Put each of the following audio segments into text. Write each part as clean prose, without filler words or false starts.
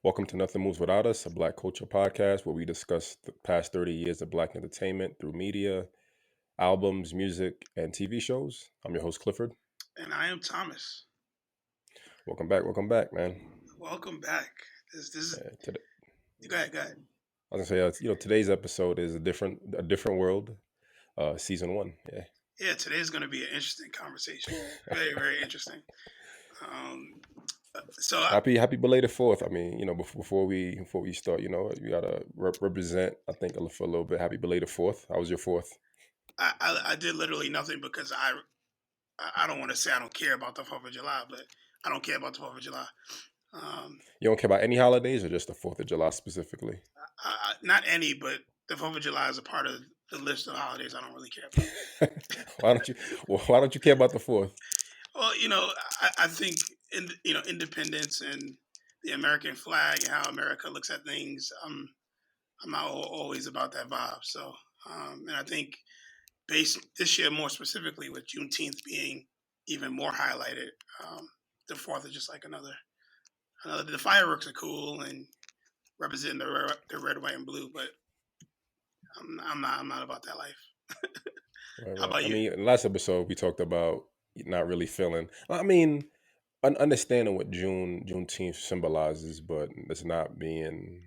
Welcome to Nothing Moves Without Us, a Black culture podcast where we discuss the past 30 years of Black entertainment through media, albums, music, and TV shows. I'm your host, Clifford. And I am Thomas. Welcome back, man. Welcome back. This is Yeah, today, go ahead, go ahead. I was gonna say, today's episode is a different world, season one. Yeah, Yeah, today's going to be an interesting conversation. Very, very interesting. Um, so I, happy belated Fourth. I mean, before we start, you gotta represent. I think for a little bit. Happy belated Fourth. How was your Fourth? I did literally nothing because I don't want to say I don't care about the 4th of July, but I don't care about the 4th of July. Um, You don't care about any holidays, or just the Fourth of July specifically? Not any, but the 4th of July is a part of the list of holidays I don't really care about. why don't you? Well, why don't you care about the Fourth? Well, I think independence and the American flag and how America looks at things. I'm not always about that vibe. So, and I think based this year more specifically with Juneteenth being even more highlighted, the 4th is just like another. The fireworks are cool and representing the red, white, and blue, but I'm not about that life. Right, How right. about I you? mean, in the last episode we talked about not really feeling. I mean, understanding what Juneteenth symbolizes, but it's not being,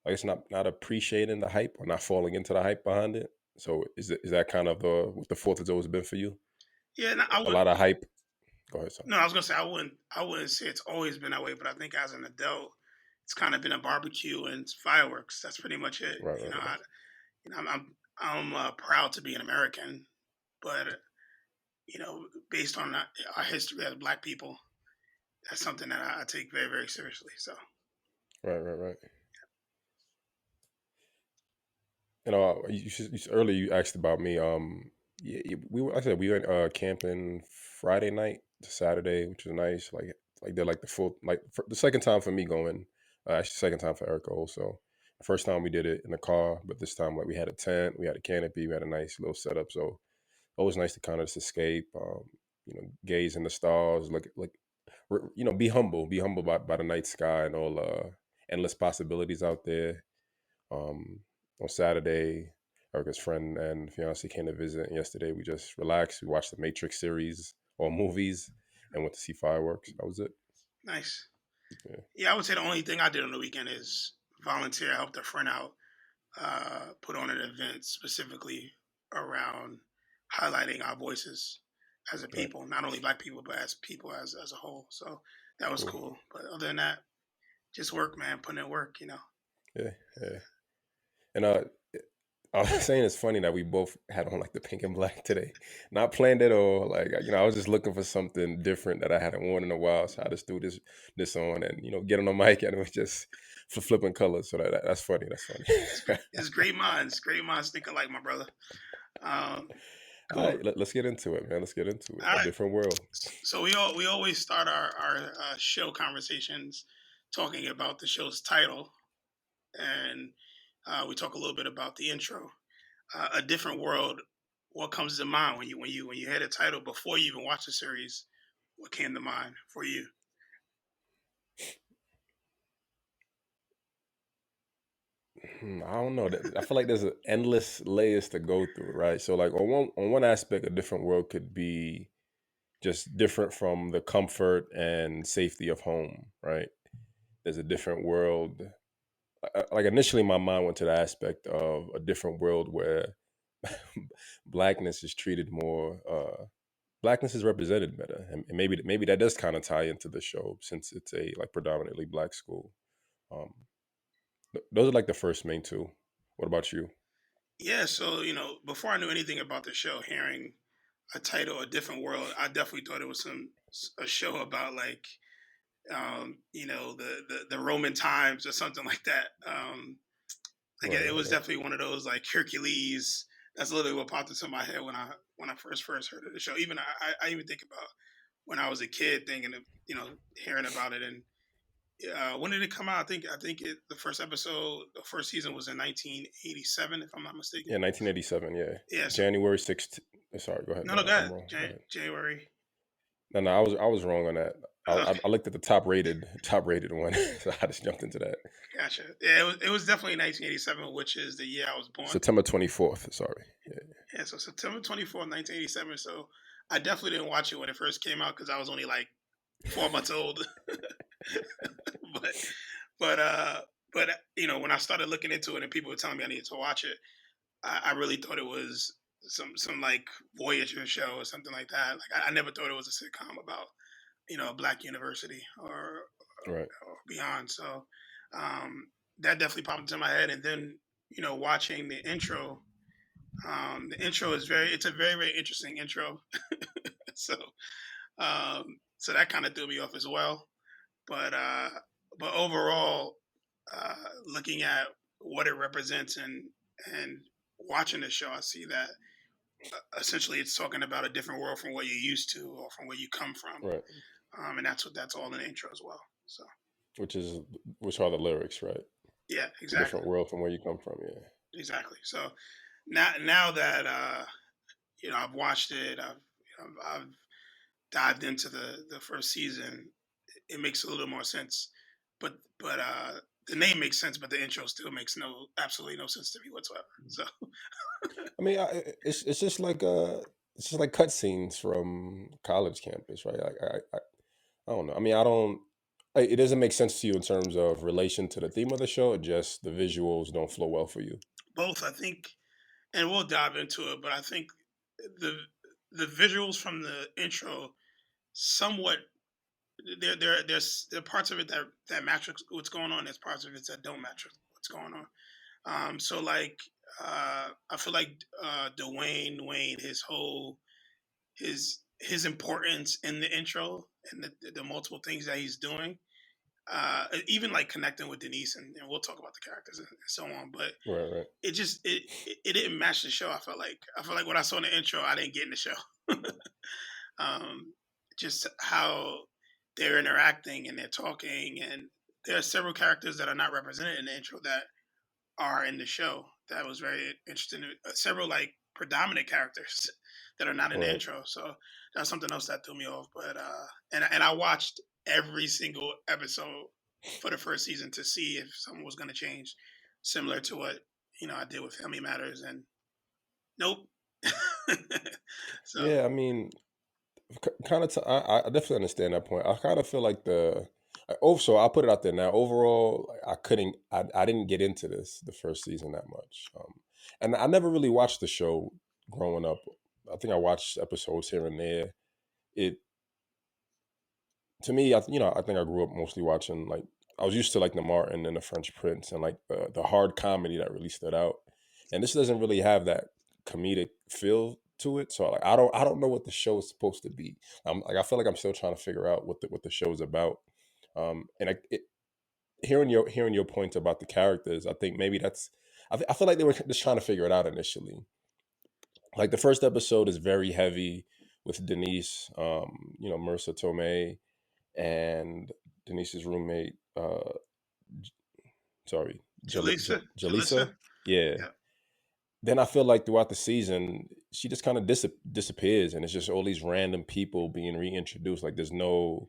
I guess not appreciating the hype or not falling into the hype behind it. So is that kind of what the Fourth has always been for you? Yeah, no, I A would. lot of hype. Go ahead, son. No, I was gonna say I wouldn't say it's always been that way, but I think as an adult, it's kind of been a barbecue and fireworks. That's pretty much it. Right, right, right. I'm proud to be an American, but based on our history as Black people, that's something that I take very, very seriously. So Right, right, right. Earlier you asked about me. Yeah, I said we went camping Friday night to Saturday, which was nice. Like they're like the full the second time for me going. Actually, second time for Erica also. The first time we did it in the car, but this time like we had a tent, we had a canopy, we had a nice little setup. So always nice to kind of just escape. Gaze in the stars, be humble by the night sky and all endless possibilities out there. um, on Saturday, Erica's friend and fiance came to visit. And yesterday, we just relaxed. We watched the Matrix series or movies and went to see fireworks. That was it. nice. Yeah. Yeah, I would say the only thing I did on the weekend is volunteer. I helped a friend out, put on an event specifically around highlighting our voices as a Right. people, not only Black people, but as people as a whole. So that was Cool. cool. But other than that, just work, man, putting in work. Yeah. Yeah. And I was saying it's funny that we both had on like the pink and black today. Not planned at all. Like I was just looking for something different that I hadn't worn in a while, so I just threw this on and get on the mic and it was just for flipping colors. So that's funny. That's funny. It's great minds thinking like my brother. Um, All cool. right, let's get into it, man. Let's get into it. All A right. different world. So we always start our show conversations talking about the show's title, and we talk a little bit about the intro. A different world. What comes to mind when you hear the title before you even watch the series? What came to mind for you? I don't know. I feel like there's endless layers to go through, right? So, like on one aspect, a different world could be just different from the comfort and safety of home, right? There's a different world. Like initially, my mind went to the aspect of a different world where blackness is treated more. Blackness is represented better, and maybe that does kind of tie into the show since it's a like predominantly black school. Um, those are like the first main two. What about you? Yeah, so before I knew anything about the show, hearing a title, "A Different World," I definitely thought it was a show about like the Roman times or something like that. Like Right, it right, was right. definitely one of those like Hercules. That's literally what popped into my head when I first heard of the show. Even I even think about when I was a kid, thinking of hearing about it. And when did it come out? I think the first episode, the first season was in 1987, if I'm not mistaken. Yeah, 1987. Yeah, Yeah. So January 16th. Sorry, go ahead. no, go I'm ahead. wrong. Go ahead. January. No, I was wrong on that. I looked at the top rated one, so I just jumped into that. Gotcha. Yeah, it was definitely 1987, which is the year I was born. September 24th. Sorry. Yeah. Yeah, so September 24th, 1987. So I definitely didn't watch it when it first came out because I was only like 4 months old. but but when I started looking into it and people were telling me I needed to watch it, I really thought it was some like Voyager show or something like that. Like I never thought it was a sitcom about a black university Right. or beyond. So um, that definitely popped into my head. And then watching the intro is it's a very very interesting intro. so so that kind of threw me off as well. But overall, looking at what it represents and watching the show, I see that essentially it's talking about a different world from what you're used to or from where you come from, Right. and that's all in the intro as well. So Which is which are the lyrics, right? yeah, A exactly, different world from where you come from. Yeah. exactly. So now that I've watched it, I've dived into the first season, it makes a little more sense. But the name makes sense, but the intro still makes absolutely no sense to me whatsoever. So I mean, it's just like cutscenes from college campus, right? I don't know. I mean, I don't. It doesn't make sense to you in terms of relation to the theme of the show. Or just the visuals don't flow well for you. both, I think, and we'll dive into it, but I think the the visuals from the intro somewhat there are parts of it that match what's going on. There's parts of it that don't match what's going on. So like I feel like Dwayne Wayne, his importance in the intro and the multiple things that he's doing, even like connecting with Denise, and we'll talk about the characters and so on. But Right. Right. it didn't match the show. I felt like what I saw in the intro, I didn't get in the show. um, just how they're interacting and they're talking, and there are several characters that are not represented in the intro that are in the show. That was very interesting. Several like predominant characters that are not in the Right. intro. So that's something else that threw me off. But and I watched every single episode for the first season to see if something was going to change, similar to what I did with Family Matters, and nope. so Yeah. I mean, kind of. I definitely understand that point. I kind of feel like so I'll put it out there now. Overall, like, I couldn't. I didn't get into the first season that much. And I never really watched the show growing up. I think I watched episodes here and there. It to me, I think I grew up mostly watching like I was used to like the Martin and the French Prince and like the hard comedy that really stood out. And this doesn't really have that comedic feel to it. So like I don't know what the show is supposed to be. I feel like I'm still trying to figure out what the show's about. And hearing your point about the characters, I think maybe I feel like they were just trying to figure it out initially. Like the first episode is very heavy with Denise, Marissa Tomei and Denise's roommate, sorry, Jalissa, Jalisa. Yeah. yeah. Then I feel like throughout the season, she just kind of disappears, and it's just all these random people being reintroduced. Like there's no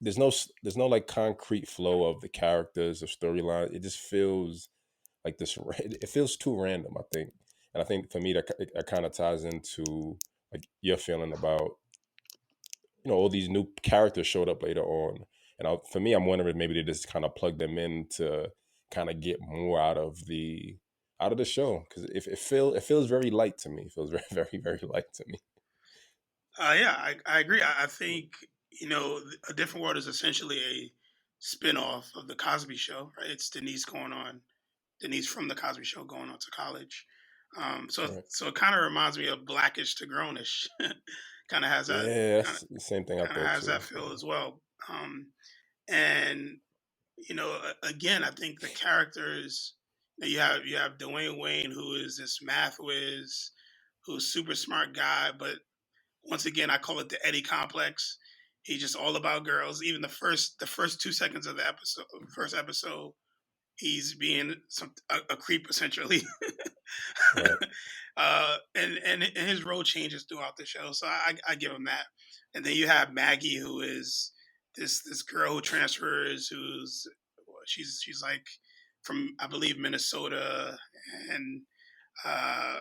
like concrete flow of the characters or storyline. It just feels like It feels too random. I think, and I think for me that kind of ties into like your feeling about all these new characters showed up later on, and for me, I'm wondering if maybe they just kind of plugged them in to kind of get more out of the show because if it feels very light to me. It feels very very very light to me. Yeah, I agree. I think A Different World is essentially a spin-off of the Cosby Show, right? It's Denise from the Cosby Show going on to college. Right. So it kind of reminds me of Blackish to Grownish. kind of has that Yeah, kind of that's the same thing I kind of thought has that too. feel as well. And again, I think the characters you have Dwayne Wayne, who is this math whiz, who's super smart guy, but once again, I call it the Eddie complex. He's just all about girls. Even the first 2 seconds of the first episode, he's being a creep essentially. Right. And his role changes throughout the show, so I give him that. And then you have Maggie, who is this girl who transfers, who's she's like from, I believe, Minnesota, and uh,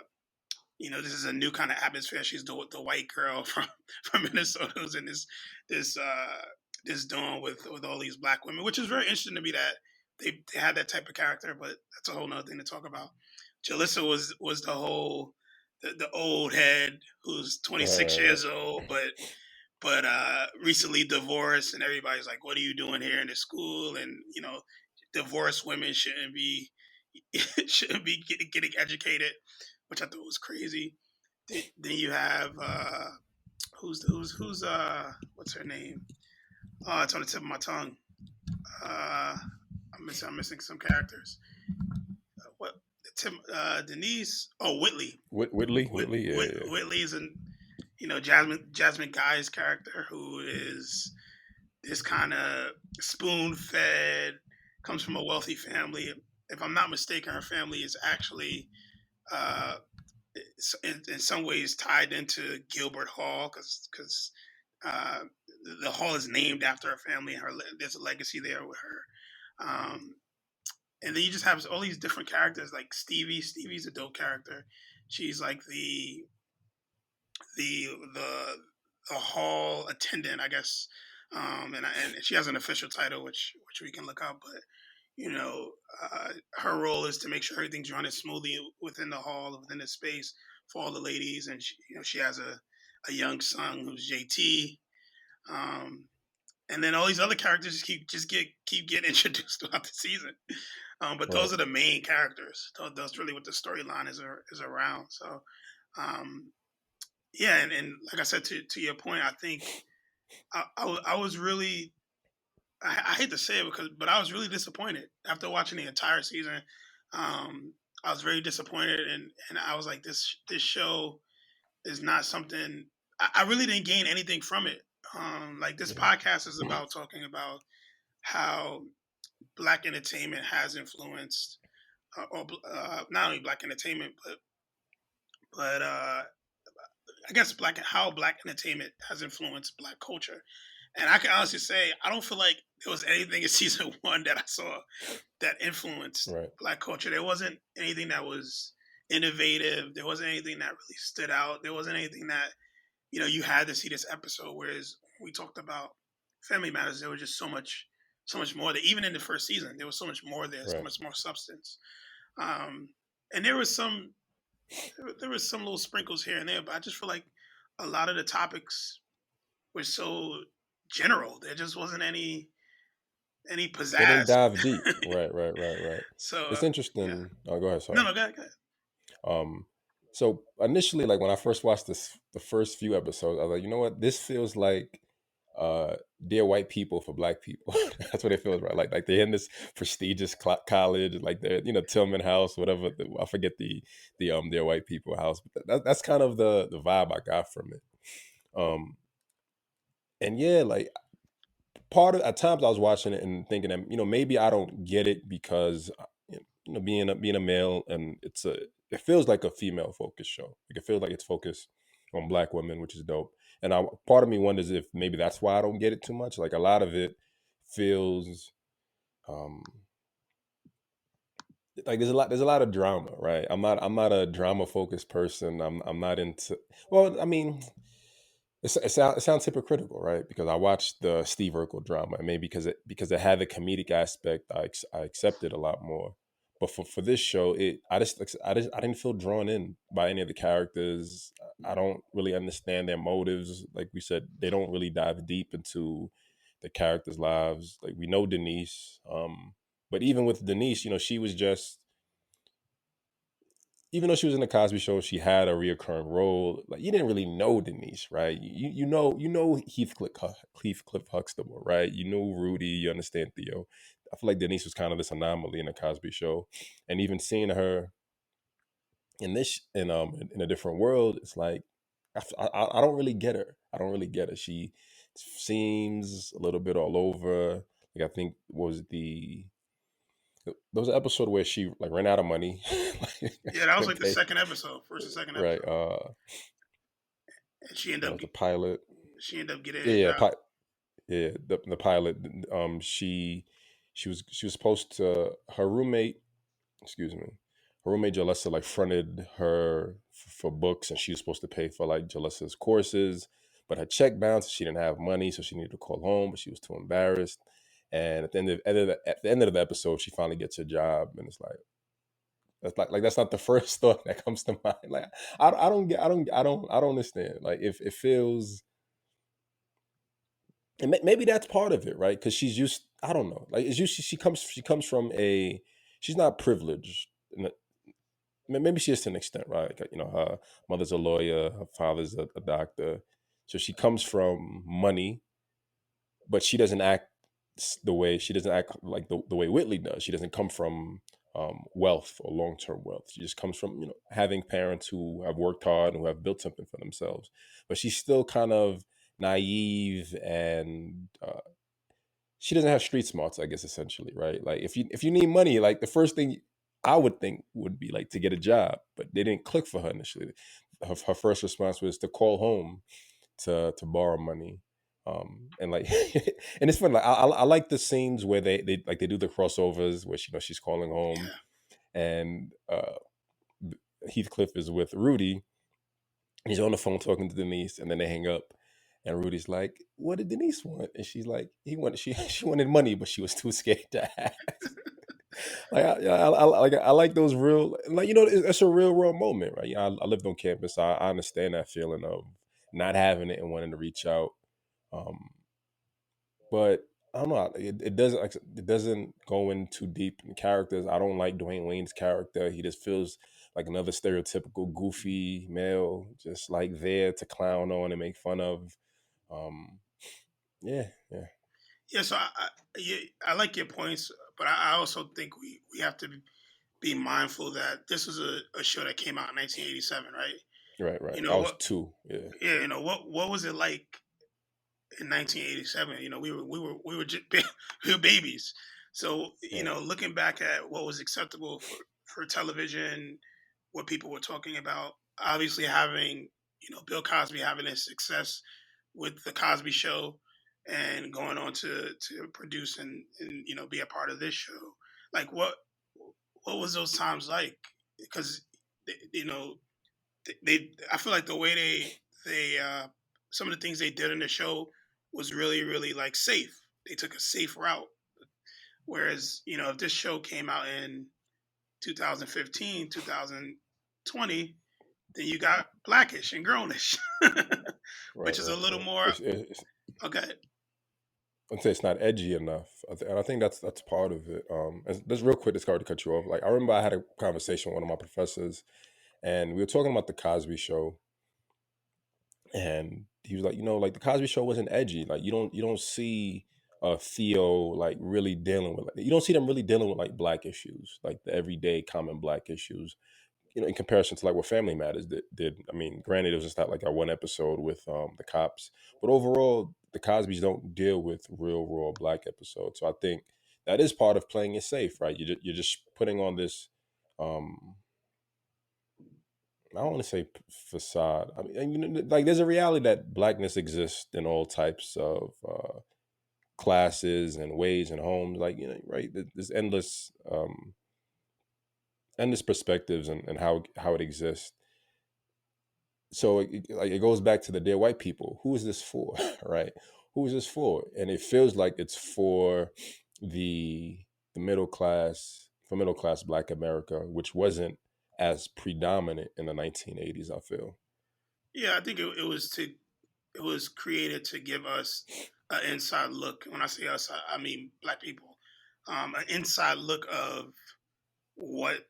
this is a new kind of atmosphere. She's the white girl from Minnesota who's in this this dorm with all these black women, which is very interesting to me that they had that type of character. But that's a whole nother thing to talk about. Jalissa was the old head who's Right, 26 right, right. years old, but recently divorced, and everybody's like, "What are you doing here in the school?" And divorced women shouldn't be shouldn't be getting educated, which I thought was crazy. Then you have who's what's her name? Oh, it's on the tip of my tongue. I'm missing some characters. What Tim Denise? Oh, Whitley. Whitley, yeah, yeah. Whitley's and Jasmine Guy's character, who is this kind of spoon fed, comes from a wealthy family. If I'm not mistaken, her family is actually uh, in some ways tied into Gilbert Hall, because uh, the hall is named after her family, and there's a legacy there with her. And then you just have all these different characters, like Stevie. Stevie's a dope character. She's like the the the hall attendant, I guess. And she has an official title, which we can look up. But her role is to make sure everything's running smoothly within the hall, within the space for all the ladies. And she has a young son who's JT. Um, and then all these other characters keep getting introduced throughout the season. But Right. those are the main characters. That's really what the storyline is around. So, um, yeah, and like I said, to your point, I think I was really, I hate to say it, but I was really disappointed after watching the entire season. I was very disappointed, and I was like, this show is not something. I really didn't gain anything from it. Like, this Yeah. podcast is about talking about how black entertainment has influenced, or not only black entertainment, but I guess how black entertainment has influenced black culture. And I can honestly say I don't feel like there was anything in season one that I saw that influenced Right. black culture. There wasn't anything that was innovative. There wasn't anything that really stood out. There wasn't anything that you had to see this episode. Whereas we talked about Family Matters, there was just so much more. That even in the first season, there was so much more there, so Right. much more substance. Um, and there was some little sprinkles here and there, but I just feel like a lot of the topics were so general. There just wasn't any They didn't pizzazz. dive deep. Right, right, right, right. So It's yeah, interesting. Oh, go ahead. no, Sorry. no, go ahead. Um, so initially, like when I first watched the first few episodes, I was like, you know what, this feels like Dear White People for Black people. That's what it feels right. Like they're in this prestigious college, like they're Tillman House, whatever. I forget the Dear White People house, but that's kind of the vibe I got from it. Um, and yeah, like part of at times I was watching it and thinking that maybe I don't get it because being a male, and it feels like a female focused show. Like it feels like it's focused on black women, which is dope. And part of me wonders if maybe that's why I don't get it too much. Like a lot of it feels um like there's a lot of drama, right? I'm not a drama focused person. I'm not into, well, I mean, it sounds hypocritical, right? Because I watched the Steve Urkel drama, and maybe because it had the comedic aspect, I accepted a lot more. But for this show, I didn't feel drawn in by any of the characters. I don't really understand their motives. Like we said, they don't really dive deep into the characters' lives. Like we know Denise, but even with Denise, she was just, even though she was in the Cosby Show, she had a reoccurring role. Like you didn't really know Denise, right? You know Heathcliff Huxtable, right? You know Rudy. You understand Theo. I feel like Denise was kind of this anomaly in the Cosby Show, and even seeing her in a different world, it's like I don't really get her. I don't really get her. She seems a little bit all over. Like I think was there was an episode where she like ran out of money, like, Yeah, that was couldn't like the pay. second episode, first or second Right. episode, and she ended That up was the pilot. she ended up getting Yeah, a yeah. job. Yeah, the pilot. She was supposed to her roommate. Excuse me. Her roommate Jalissa like fronted her for books, and she was supposed to pay for like Jalissa's courses, but her check bounced. She didn't have money, so she needed to call home, but she was too embarrassed. And at the end of the episode, she finally gets a job, and it's like that's not the first thought that comes to mind. Like I don't get I don't understand. Like if it feels and maybe that's part of it, right? Because she's used. I don't know. Like it's used. She comes from a. She's not privileged. Maybe she is to an extent, right? Like, her mother's a lawyer, her father's a doctor, so she comes from money, but she doesn't act the way she doesn't act like the way Whitley does. She doesn't come from wealth or long term wealth. She just comes from having parents who have worked hard and who have built something for themselves. But she's still kind of naive and she doesn't have street smarts, I guess, essentially, right? Like if you need money, like the first thing I would think would be like to get a job, but they didn't click for her initially. Her first response was to call home to borrow money. And like and it's fun. Like I like the scenes where they do the crossovers where she's calling home Yeah. and Heathcliff is with Rudy. He's on the phone talking to Denise, and then they hang up. And Rudy's like, "What did Denise want?" And she's like, she wanted money, but she was too scared to ask." Like I like those real like it's a real world moment, right? I lived on campus. I understand that feeling of not having it and wanting to reach out. Um, but I don't know. It doesn't go in too deep in characters. I don't like Dwayne Wayne's character. He just feels like another stereotypical goofy male, just like there to clown on and make fun of. Um, yeah, yeah, Yeah. So I like your points, but I also think we have to be mindful that this was a show that came out in 1987, right? right, right. You I know was what? two. Yeah, Yeah. What was it like in 1987? We were just we were babies. So right, looking back at what was acceptable for television, what people were talking about, obviously having Bill Cosby having his success with the Cosby Show and going on to produce and be a part of this show. Like what was those times like? Because they I feel like the way they some of the things they did in the show was really really like safe. They took a safe route. Whereas if this show came out in 2015, 2020, then you got Blackish and Grownish, which right, is a right, little right. more It's okay. I'd say it's not edgy enough, and I think that's part of it. And just real quick, sorry to cut you off. Like I remember I had a conversation with one of my professors, and we were talking about the Cosby Show, and he was like, like the Cosby Show wasn't edgy. Like you don't see Theo like really dealing with you don't see them really dealing with like black issues, like the everyday common black issues. In comparison to like what Family Matters did. I mean, granted, it was just not like a one episode with the cops, but overall, the Cosbys don't deal with real raw black episodes. So I think that is part of playing it safe, right? You're just putting on this. Um, I don't want to say facade. I mean, and, like there's a reality that blackness exists in all types of classes and ways and homes. Like right? There's endless perspectives and how it exists. So it goes back to the dear white people. Who is this for, right? Who is this for? And it feels like it's for the middle class, for middle class Black America, which wasn't as predominant in the 1980s. I feel. Yeah, I think it was created to give us an inside look. When I say us, I mean black people, an inside look of what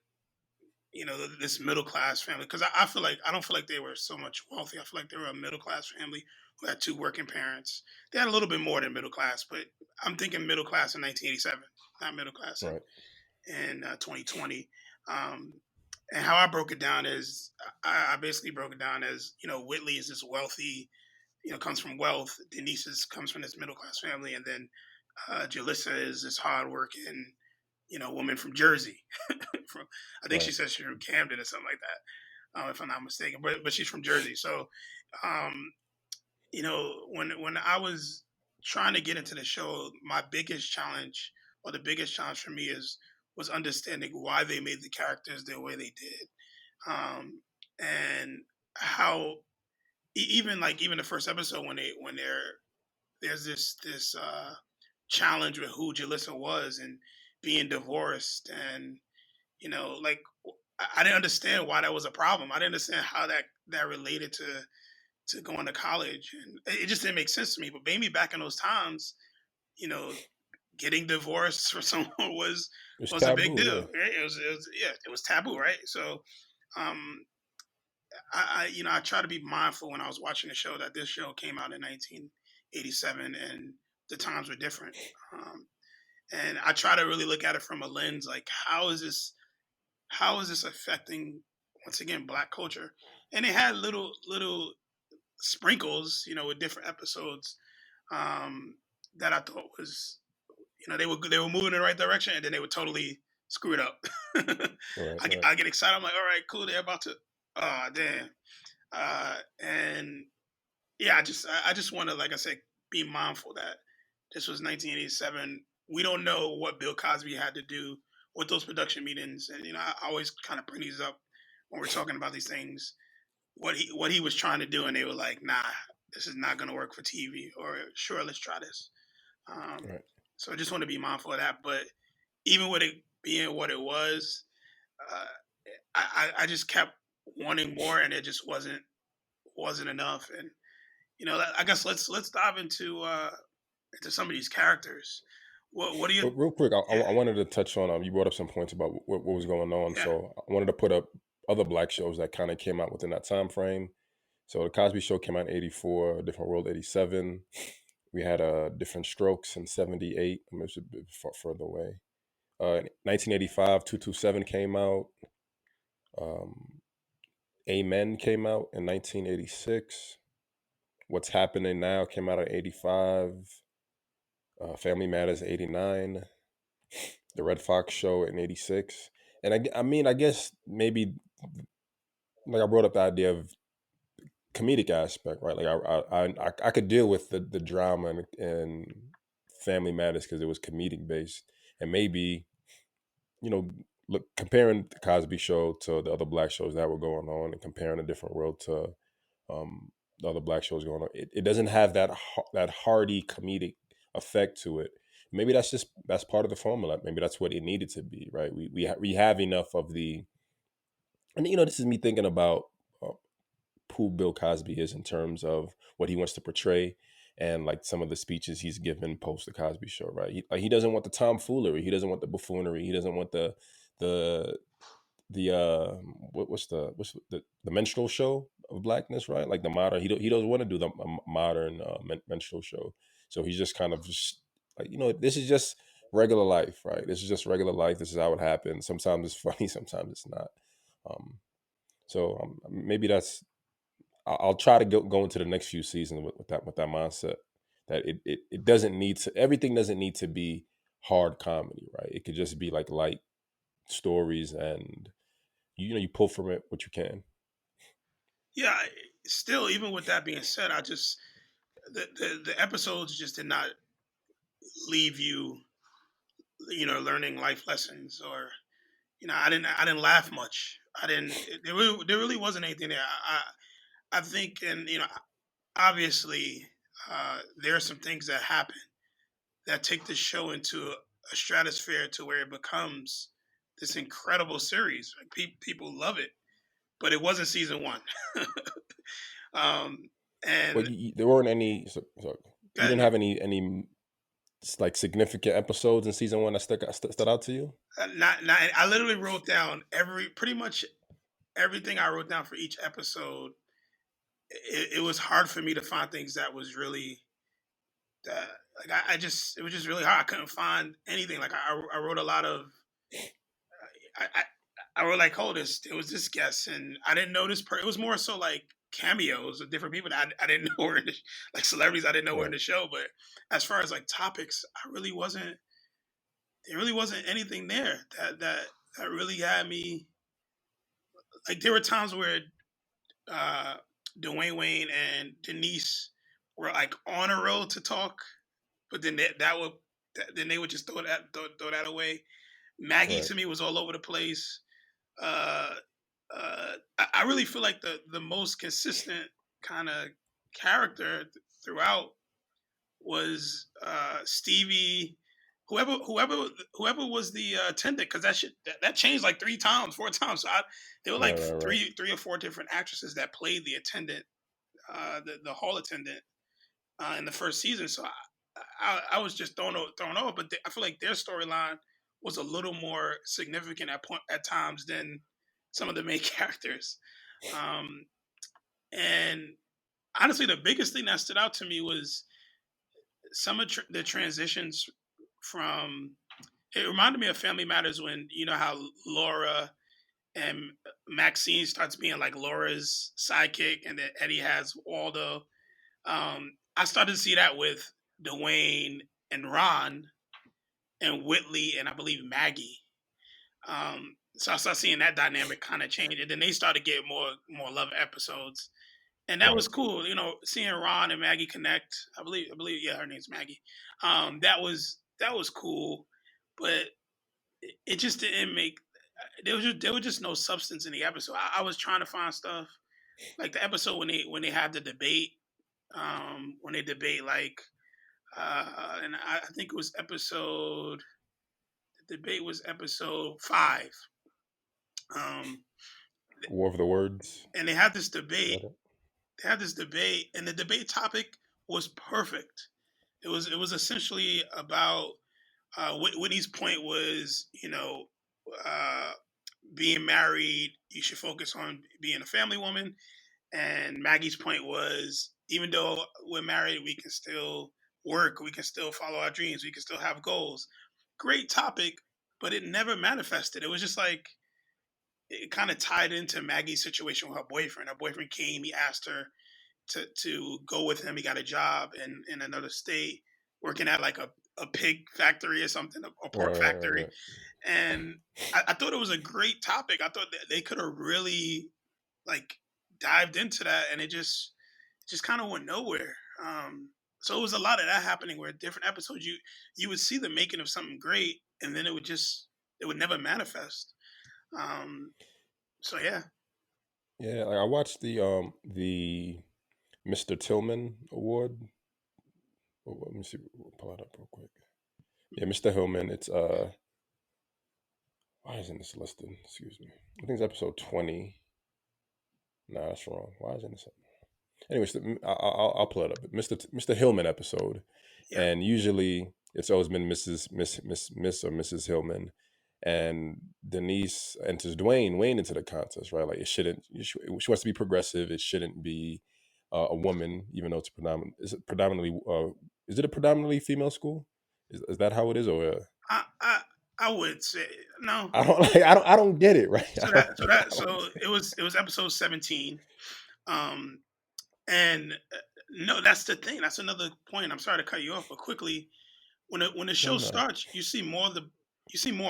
this middle class family. Because I feel like I don't feel like they were so much wealthy. I feel like they were a middle class family who had two working parents. They had a little bit more than middle class, but I'm thinking middle class in 1987, not middle class Right. in 2020. Um, and how I broke it down is I basically broke it down as Whitley is this wealthy, comes from wealth. Denise comes from this middle class family, and then Jalissa is this hardworking, woman from Jersey. from I think she Right. says she's from Camden or something like that, if I'm not mistaken. But she's from Jersey. So, when I was trying to get into the show, my biggest challenge, or the biggest challenge for me, was understanding why they made the characters the way they did, and how even the first episode, when there's this challenge with who Jalissa was, and being divorced, and like, I didn't understand why that was a problem. I didn't understand how that related to going to college, and it just didn't make sense to me. But maybe back in those times, you know, getting divorced for someone was It's was a big taboo, deal. yeah. Right? It was taboo, right? So, um, I try to be mindful when I was watching the show that this show came out in 1987, and the times were different. Um, and I try to really look at it from a lens like, how is this affecting, once again, Black culture? And it had little sprinkles, with different episodes, um, that I thought was, they were moving in the right direction, and then they would totally screw it up. Right, I get, right. I get excited. I'm like, all right, cool. They're about to. Oh, damn. And yeah, I just want to, like I said, be mindful that this was 1987. We don't know what Bill Cosby had to do with those production meetings, and I always kind of bring these up when we're talking about these things. What he was trying to do, and they were like, "Nah, this is not going to work for TV," or "Sure, let's try this." Um, Right. so I just want to be mindful of that. But even with it being what it was, uh, I just kept wanting more, and it just wasn't enough. And I guess let's dive into some of these characters. What do you? But real quick, Yeah, I wanted to touch on, you brought up some points about what was going on. yeah, So I wanted to put up other Black shows that kind of came out within that time frame. So the Cosby Show came out in 84, Different World 87. We had Different Strokes in 78. I mean, it's a bit further away. In 1985, 227 came out. Um, Amen came out in 1986. What's Happening Now came out in 85. Family Matters 89. The Red Fox Show in 86. And I mean, I guess maybe, like I brought up the idea of comedic aspect, right? Like I could deal with the drama and Family Matters because it was comedic based, and maybe, you know look, comparing the Cosby Show to the other Black shows that were going on, and comparing A Different World to the other Black shows going on, it doesn't have that hearty comedic effect to it. Maybe that's part of the formula. Maybe that's what it needed to be, right? We have enough of the, and this is me thinking about uh, who Bill Cosby is in terms of what he wants to portray, and like some of the speeches he's given post the Cosby Show, right? He doesn't want the tomfoolery, he doesn't want the buffoonery, he doesn't want the what's the minstrel show of Blackness, right? Like the modern, he doesn't want to do the modern minstrel show. So he's just kind of just like, this is just regular life, right? This is just regular life. This is how it happens. Sometimes it's funny, sometimes it's not. Um, so maybe I'll try to go into the next few seasons with that mindset, that it doesn't need to, everything doesn't need to be hard comedy, right? It could just be like light stories, and you pull from it what you can. yeah. Still, even with that being said, I just the episodes just did not leave you, learning life lessons, or I didn't laugh much. I didn't. There really wasn't anything there. I think, and obviously, there are some things that happen that take the show into a stratosphere to where it becomes this incredible series. Like, people love it, but it wasn't season one. um, But and there weren't any. go You ahead, didn't go. have any like significant episodes in season one that stood out to you. Not. I literally wrote down pretty much everything I wrote down for each episode. It was hard for me to find things that was really that, like, it was just really hard. I couldn't find anything. Like, I wrote a lot of I, I wrote like, oh, it was this guest, and I didn't know this. It was more so like cameos of different people that I didn't know were in like celebrities I didn't know were in Right. the show. But as far as like topics, I really wasn't. There really wasn't anything there that really had me. Like, there were times where uh, Dwayne Wayne and Denise were like on a roll to talk. but then then they would just throw that away. Maggie Right. to me was all over the place. Uh, I really feel like the most consistent kind of character throughout was Stevie, whoever was the attendant, because that changed like 3 times, 4 times. So there were Right. like Right. Right. three or four different actresses that played the attendant, the hall attendant in the first season. So I was just thrown off, but I feel like their storyline was a little more significant at times than some of the main characters. Um, and honestly, the biggest thing that stood out to me was some of the transitions from. It reminded me of Family Matters when you know how Laura and Maxine starts being like Laura's sidekick, and then Eddie has Waldo. I started to see that with Dwayne and Ron and Whitley and I believe Maggie. So I started seeing that dynamic kind of change, and then they started getting more love episodes, and that Right. was cool. You know, seeing Ron and Maggie connect. I believe, yeah, her name's Maggie. That was cool, but it just didn't make. There was just no substance in the episode. I was trying to find stuff like the episode when they had the debate, when they debate like, and I think it was episode. The debate was episode 5. Um, War of the Words. and they had this Is debate. that it? They had this debate, and the debate topic was perfect. It was essentially about Whitney's point was, uh, being married, you should focus on being a family woman, and Maggie's point was, even though we're married, we can still work, we can still follow our dreams, we can still have goals. Great topic, but it never manifested. It was just like it kind of tied into Maggie's situation with her boyfriend. Her boyfriend came, he asked her to go with him. He got a job in another state, working at like a pig factory or something, a Right. pork Right. Right. factory. Right. And I thought it was a great topic. I thought that they could have really like dived into that, and it just kind of went nowhere. So it was a lot of that happening where different episodes you would see the making of something great, and then it would never manifest. Um, so yeah. Yeah. Like I watched the Mr. Tillman Award. Let me see. We'll pull it up real quick. Yeah, Mr. Hillman. It's why isn't this listed? Excuse me. I think it's episode 20. Nah, that's wrong. Why isn't this? Anyways, I'll pull it up. Mr. Hillman episode, Yeah. and usually it's always been Miss or Mrs. Hillman, and Denise enters Wayne into the contest, right? Like it shouldn't. She wants to be progressive. It shouldn't be a woman, even though it's predominant. Is it predominantly? Is it a predominantly female school? Is that how it is, or? I I I would say no. I don't like. I don't get it. Right. So it was episode 17. Um and no, that's the thing. That's another point. I'm sorry to cut you off, but quickly, when the No, show no. starts, you see more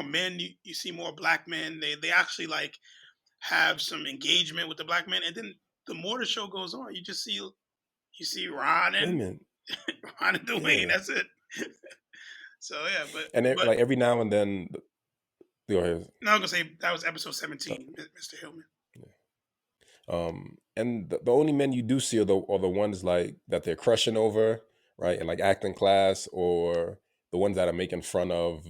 men, you see more black men. They actually like have some engagement with the black men, and then the more the show goes on, you see Ron Wait a and minute. Ron and Dwayne. Yeah. That's it. So yeah, but And but like every now and then, go ahead. no, I'm gonna say that was episode Uh, 17, Mr. Hillman. and the only men you do see are the ones like that they're crushing over, right? And like acting class, or the ones that are making fun of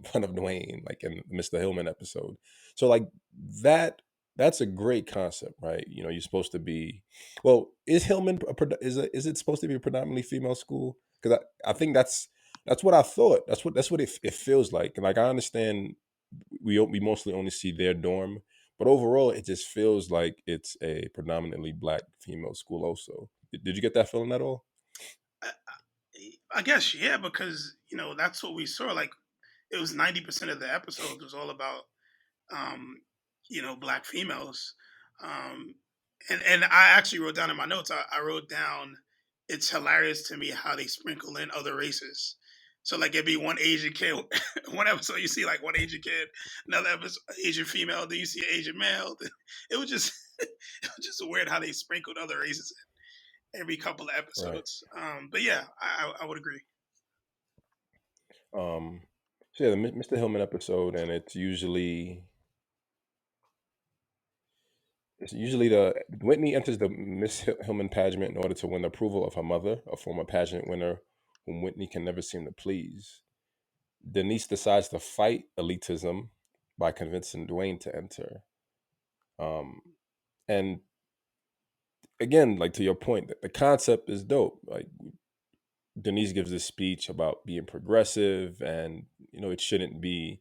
fun of Dwayne, like in the Mr. Hillman episode. So like that that's a great concept, right? You know, you're supposed to be. Well, is Hillman is it supposed to be a predominantly female school? Because I think that's what I thought. That's what it feels like. And like I understand we mostly only see their dorm, but overall it just feels like it's a predominantly black female school. Also, did you get that feeling at all? I, I guess yeah, because that's what we saw. Like it was 90% of the episode was all about um, black females. Um, and I actually wrote down in my notes. I wrote down it's hilarious to me how they sprinkle in other races. So like it'd be one Asian kid, one episode you see like one Asian kid, another episode Asian female, then you see an Asian male. It was just it was just weird how they sprinkled other races every couple of Right. episodes. But yeah, I would agree. Um, so yeah, the Mr. Hillman episode, and it's usually the Whitney enters the Miss Hillman pageant in order to win the approval of her mother, a former pageant winner whom Whitney can never seem to please. Denise decides to fight elitism by convincing Dwayne to enter. Um, and again, like to your point, the concept is dope. Like Denise gives this speech about being progressive, and it shouldn't be.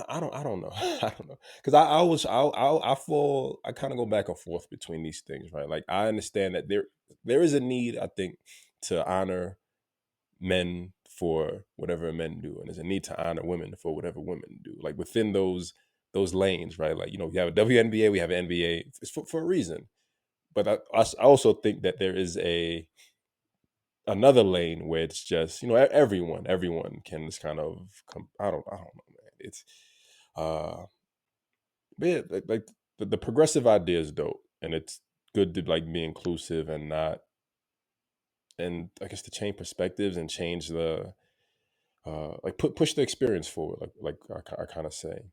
I don't know. I don't know because I always I fall I kind of go back and forth between these things, right? Like I understand that there is a need, I think, to honor men for whatever men do, and there's a need to honor women for whatever women do. Like within those lanes, right? Like we have a WNBA, we have an NBA. It's for a reason. But I also think that there is another lane where it's just everyone can just kind of I don't know, man. It's uh but yeah, like the progressive idea is dope, and it's good to like be inclusive and not, and I guess to change perspectives and change the like push the experience forward, I kind of say.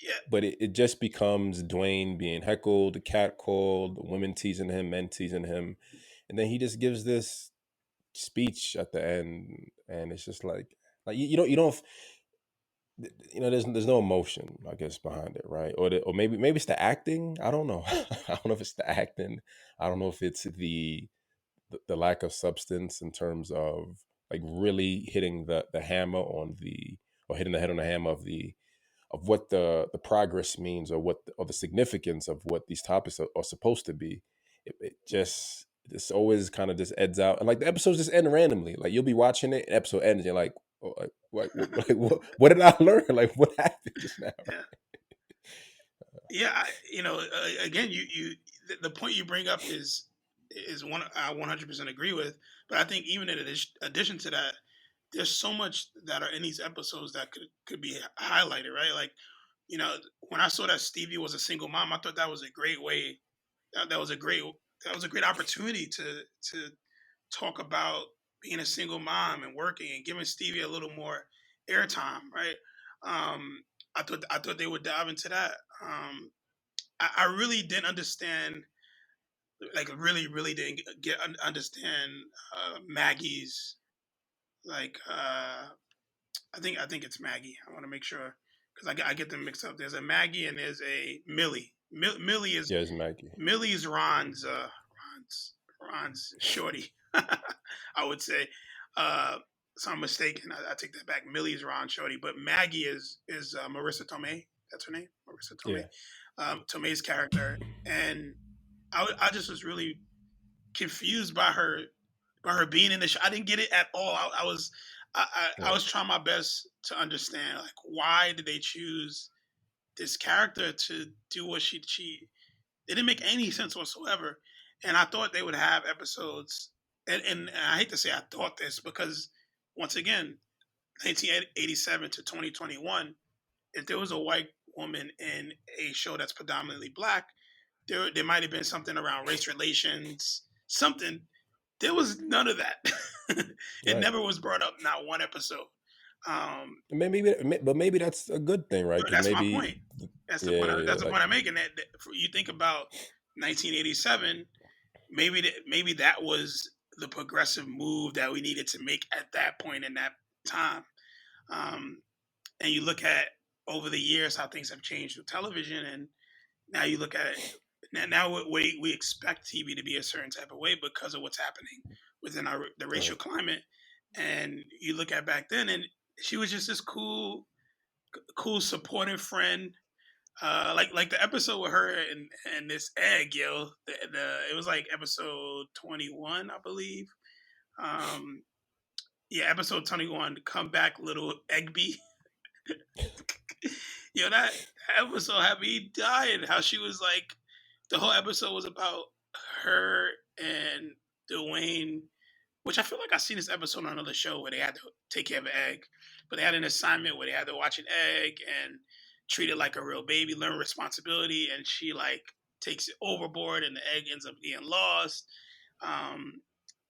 Yeah, But it just becomes Dwayne being heckled, catcalled, women teasing him, men teasing him, and then he just gives this speech at the end, and it's just like you don't there's no emotion, I guess, behind it, right? Or maybe it's the acting. I don't know. I don't know if it's the acting. I don't know if it's the lack of substance in terms of like really hitting the hammer on the or hitting the head on the hammer of what the progress means, or or the significance of what these topics are supposed to be. It just it's always kind of just ends out, and like the episodes just end randomly. Like you'll be watching it, episode ends, and you're like, oh, what did I learn? Like what happened just now? yeah, yeah. Again, the point you bring up is one I 100% agree with. But I think even in addition to that, there's so much that are in these episodes that could be highlighted, right? Like, when I saw that Stevie was a single mom, I thought that was a great way. That was a great opportunity to talk about being a single mom and working and giving Stevie a little more airtime, right? I thought they would dive into that. I really didn't understand, like really really didn't understand Maggie's, like I think it's Maggie. I want to make sure because I get them mixed up. There's a Maggie and there's a Millie. Millie is Yeah, it's Maggie. Millie's Ron's shorty. I would say. Uh, so I'm mistaken. I take that back. Millie's Ron shorty, but Maggie is Marissa Tomei. That's her name, Marissa Tomei. Yeah, Tomei's character, and I just was really confused by her being in the show. I didn't get it at all. I right, was trying my best to understand, like, why did they choose this character to do what she it didn't make any sense whatsoever. And I thought they would have episodes, and I hate to say I thought this because once again, 1987 to 2021, if there was a white woman in a show that's predominantly black, there might have been something around race relations, something. There was none of that. It right. never was brought up, not one episode. Um, But maybe that's a good thing, right? Because that's my point. maybe, That's the yeah, point. yeah, yeah, That's the like point I'm making. You think about 1987, maybe that was the progressive move that we needed to make at that point in that time. Um, and you look at over the years how things have changed with television, and now you look at it. Now we expect TV to be a certain type of way because of what's happening within the racial right, climate. And you look at back then, and she was just this cool supportive friend. Like the episode with her and this egg, yo. It was like episode 21, I believe. Um, yeah, episode 21. Come back, little Egby. Yo, that episode had me dying. How she was like, the whole episode was about her and Dwayne, which I feel like I seen this episode on another show where they had to take care of an egg, but they had an assignment where they had to watch an egg and treat it like a real baby, learn responsibility, and she like takes it overboard, and the egg ends up getting lost. Um,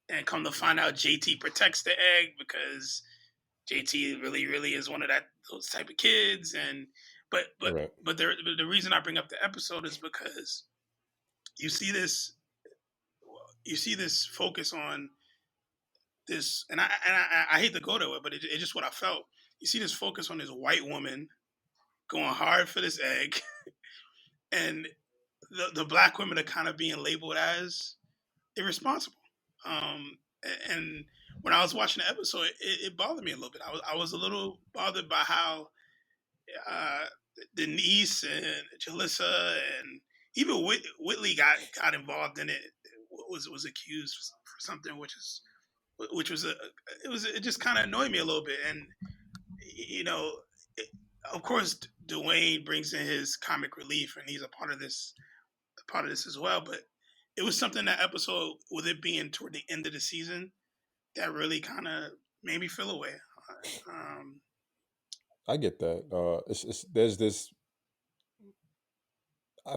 and come to find out, JT protects the egg because JT really is one of those type of kids, and but but Right. but the reason I bring up the episode is because you see this you see this focus on this, and I hate to go to it, but it's just what I felt. You see this focus on this white woman going hard for this egg, and the black women are kind of being labeled as irresponsible. Um, and when I was watching the episode, it bothered me a little bit. I was a little bothered by how uh, Denise and Jalissa and even Whitley got involved in it. Was accused for something, which was it just kind of annoyed me a little bit. And you know, it, of course, Dwayne brings in his comic relief, and he's a part of this as well. But it was something, that episode, with it being toward the end of the season, that really kind of made me feel away. Um, I get that. It's there's this. I,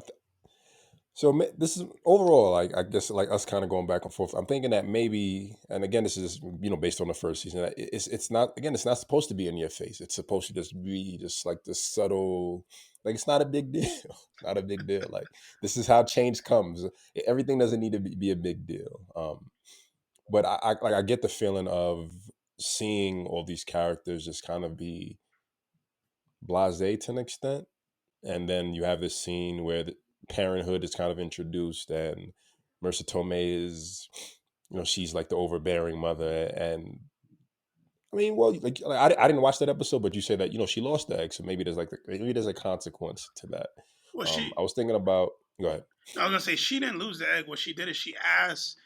So this is overall, like I guess, like us kind of going back and forth. I'm thinking that maybe, and again, this is based on the first season. That it's not, again, it's not supposed to be in your face. It's supposed to just be just like this subtle, like it's not a big deal, not a big deal. Like this is how change comes. Everything doesn't need to be a big deal. But I get the feeling of seeing all these characters just kind of be blasé to an extent, and then you have this scene where parenthood is kind of introduced, and Marissa Tomei is, she's like the overbearing mother. And I mean, well, I didn't watch that episode, but you say that she lost the egg, so maybe there's maybe there's a consequence to that. well, I was thinking about. Go ahead. I was gonna say, she didn't lose the egg. What she did is she asked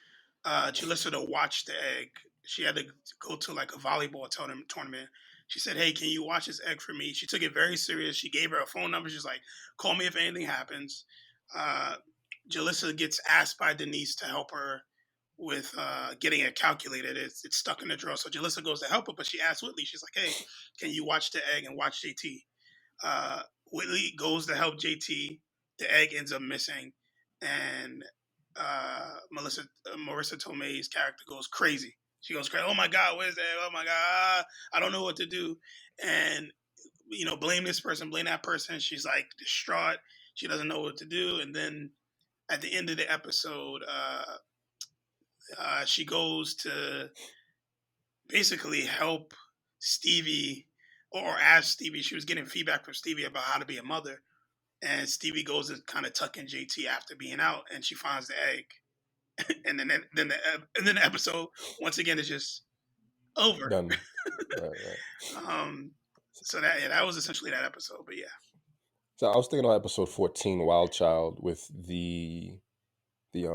Jalissa to watch the egg. She had to go to like a volleyball tournament. She said, "Hey, can you watch this egg for me?" She took it very serious. She gave her a phone number. She's like, "Call me if anything happens." Uh, Jalissa gets asked by Denise to help her with getting it calculated. It's stuck in the drawer. So Jalissa goes to help her, but she asks Whitley. She's like, "Hey, can you watch the egg and watch JT?" Uh, Whitley goes to help JT. The egg ends up missing, and Marissa Tomei's character goes crazy. She goes crazy. Oh my God, where's that? Oh my God, I don't know what to do. And blame this person, blame that person. She's like distraught. She doesn't know what to do. And then at the end of the episode, she goes to basically help Stevie, or ask Stevie. She was getting feedback from Stevie about how to be a mother, and Stevie goes to kind of tuck in JT after being out, and she finds the egg, and then the episode once again is just over. Done. Right, right. um, so that was essentially that episode. But yeah, So I was thinking about episode 14, Wild Child, with the the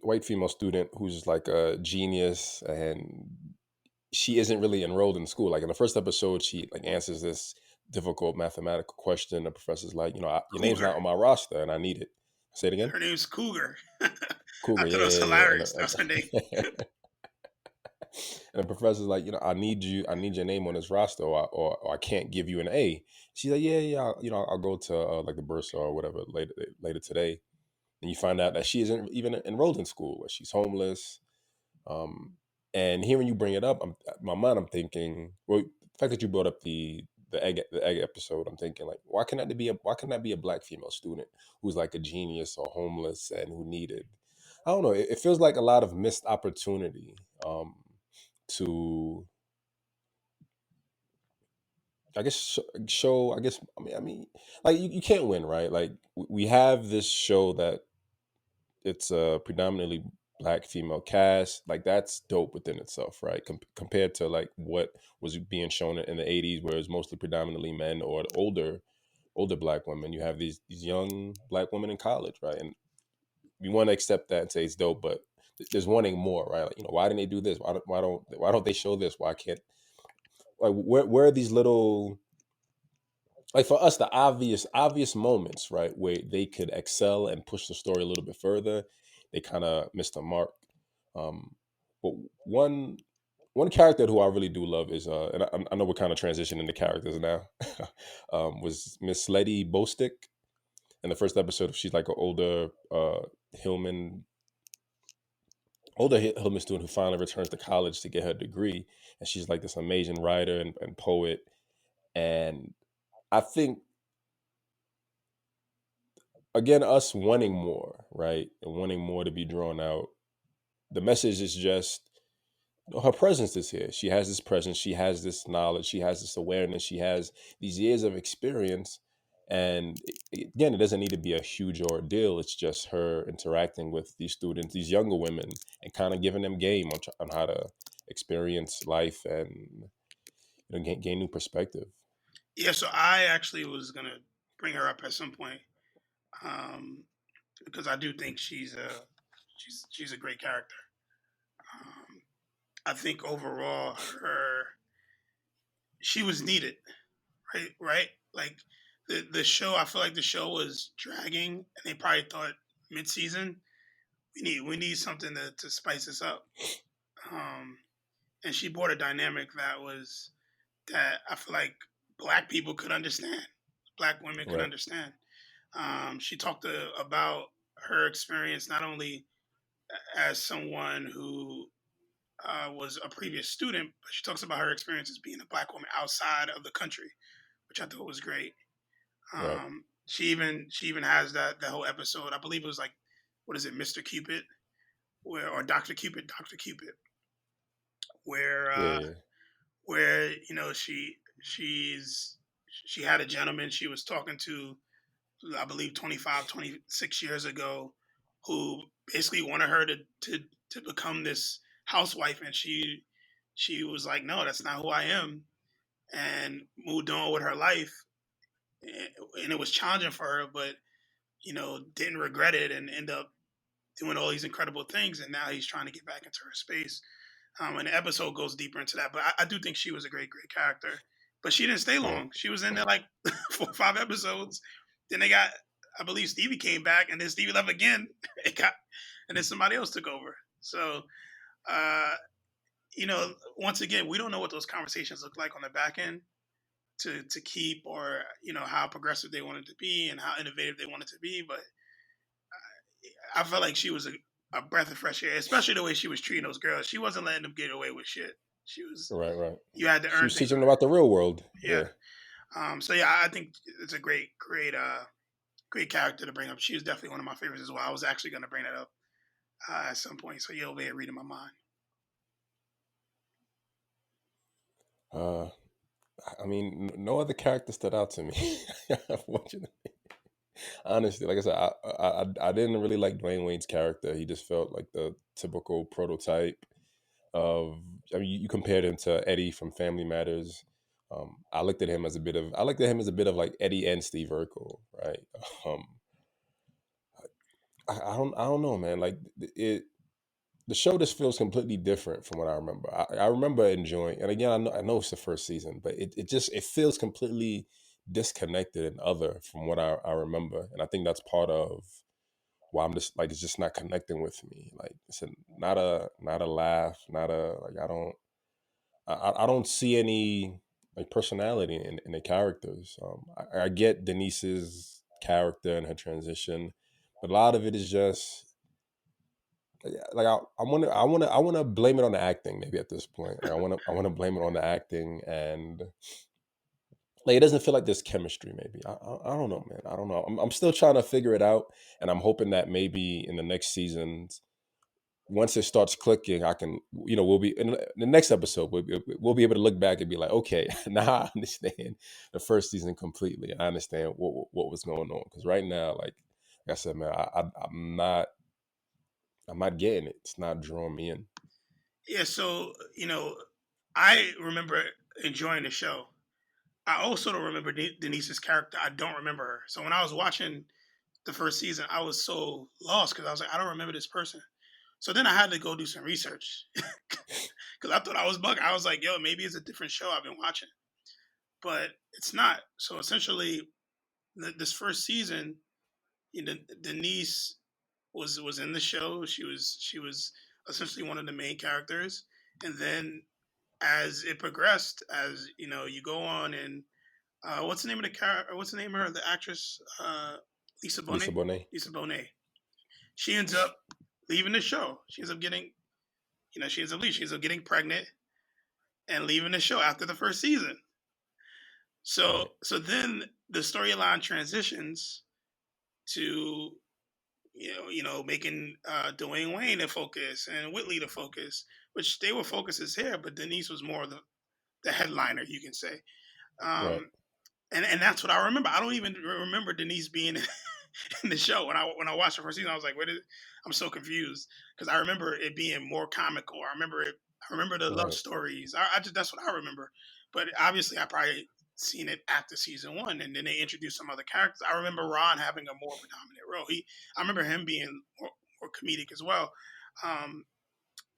white female student who's like a genius, and she isn't really enrolled in school. Like in the first episode, she like answers this difficult mathematical question. The professor's like, your name's not Cougar. on my roster, and I need it. Say it again. Her name's Cougar. I Cougar, thought it yeah, was yeah, yeah. hilarious. That's her name. And the professor's like, I need your name on this roster, or I can't give you an A. She's like, yeah, yeah, I'll go to like the bursar or whatever later today. And you find out that she isn't even enrolled in school, or she's homeless. Um, and hearing you bring it up, my mind, I'm thinking, well, the fact that you brought up the egg episode, I'm thinking like, why can that be a black female student who's like a genius or homeless and who needed? I don't know. It feels like a lot of missed opportunity to, I guess, show. I guess, I mean, like you can't win, right? Like we have this show that it's a predominantly black female cast. Like that's dope within itself, right? Compared to like what was being shown in the 80s, where it's mostly predominantly men or older black women. You have these young black women in college, right? And we want to accept that and say it's dope, but there's wanting more, right? Like, why didn't they do this? Why don't they show this? Why can't, like, where are these little, like, for us, the obvious moments, right, where they could excel and push the story a little bit further, they kind of missed the mark. um but one character who I really do love is, and I know we're kind of transitioning to characters now, was Miss Letty Bostick. In the first episode, she's like an older Hillman older Hillman student who finally returns to college to get her degree, and she's like this amazing writer and poet. And I think again, us wanting more, right, and wanting more to be drawn out. The message is just her presence is here. She has this presence. She has this knowledge. She has this awareness. She has these years of experience. And again, it doesn't need to be a huge ordeal. It's just her interacting with these students, these younger women, and kind of giving them game on how to experience life and gain new perspective. Yeah, so I actually was gonna bring her up at some point, um, because I do think she's a great character. Um, I think overall she was needed, right? Right? Like the show, I feel like the show was dragging, and they probably thought mid season we need something to spice this up. Um, and she brought a dynamic that I feel like black people could understand, black women could Right, understand. She talked about her experience not only as someone who was a previous student, but she talks about her experience as being a black woman outside of the country, which I thought was great. right. She even has that whole episode. I believe it was like, what is it, Mr. Cupid, or Doctor Cupid, where Yeah, yeah. she had a gentleman she was talking to, I believe 25, 26 years ago, who basically wanted her to become this housewife, and she was like, no, that's not who I am, and moved on with her life. And it was challenging for her, but didn't regret it and end up doing all these incredible things. And now he's trying to get back into her space. And the episode goes deeper into that, but I do think she was a great character. But she didn't stay Yeah. long. She was in there like 4 or 5 episodes. Then they got, I believe Stevie came back, and then Stevie left again. And then somebody else took over. So, uh, once again, we don't know what those conversations look like on the back end to keep, or how progressive they wanted to be and how innovative they wanted to be. But I felt like she was a breath of fresh air, especially the way she was treating those girls. She wasn't letting them get away with shit. She was Right, right. You had to She earn was things teaching with them about the real world. her. Yeah. Yeah. So yeah, I think it's a great character to bring up. She was definitely one of my favorites as well. I was actually going to bring that up at some point. So you're over here reading my mind. Uh, I mean, no other character stood out to me. Unfortunately, honestly, like I said, I didn't really like Dwayne Wade's character. He just felt like the typical prototype of. I mean, you compared him to Eddie from Family Matters. I looked at him as a bit of like Eddie and Steve Urkel, right? Um, I don't know, man. Like it, the show just feels completely different from what I remember. I remember enjoying, and again, I know it's the first season, but it feels completely disconnected and other from what I remember, and I think that's part of why I'm just like it's just not connecting with me. Like it's not a laugh, not a like I don't see any like personality in the characters. I get Denise's character and her transition, but a lot of it is just like I want to blame it on the acting maybe at this point. Like I want to blame it on the acting and like it doesn't feel like there's chemistry. Maybe I don't know, man. I don't know. I'm still trying to figure it out, and I'm hoping that maybe in the next seasons, once it starts clicking, I can we'll be in the next episode. We'll be able to look back and be like, okay, now I understand the first season completely. I understand what was going on because right now, like I said, man, I'm not getting it. It's not drawing me in. Yeah. So I remember enjoying the show. I also don't remember Denise's character. I don't remember her. So when I was watching the first season, I was so lost because I was like, I don't remember this person. So then I had to go do some research because I thought I was bugging. I was like, yo, maybe it's a different show I've been watching, but it's not. So essentially, this first season, Denise was in the show. She was essentially one of the main characters, and then as it progressed, as you go on, and what's the name of the character? What's the name of her? The actress, Lisa Lisa Bonet. Bonet. Lisa Bonet. She ends up leaving the show. She ends up getting she ends up leaving. She ends up getting pregnant and leaving the show after the first season. So Right. so then the storyline transitions to making Dwayne Wayne the focus and Whitley the focus, which they were focuses here, but Denise was more the headliner, you can say. Right. Um, and that's what I remember. I don't even remember Denise being in the show. When I watched the first season, I was like, I'm so confused because I remember it being more comical. I remember the love Right. stories. I just that's what I remember. But obviously, I probably seen it after season one, and then they introduced some other characters. I remember Ron having a more predominant role. I remember him being more comedic as well. Um,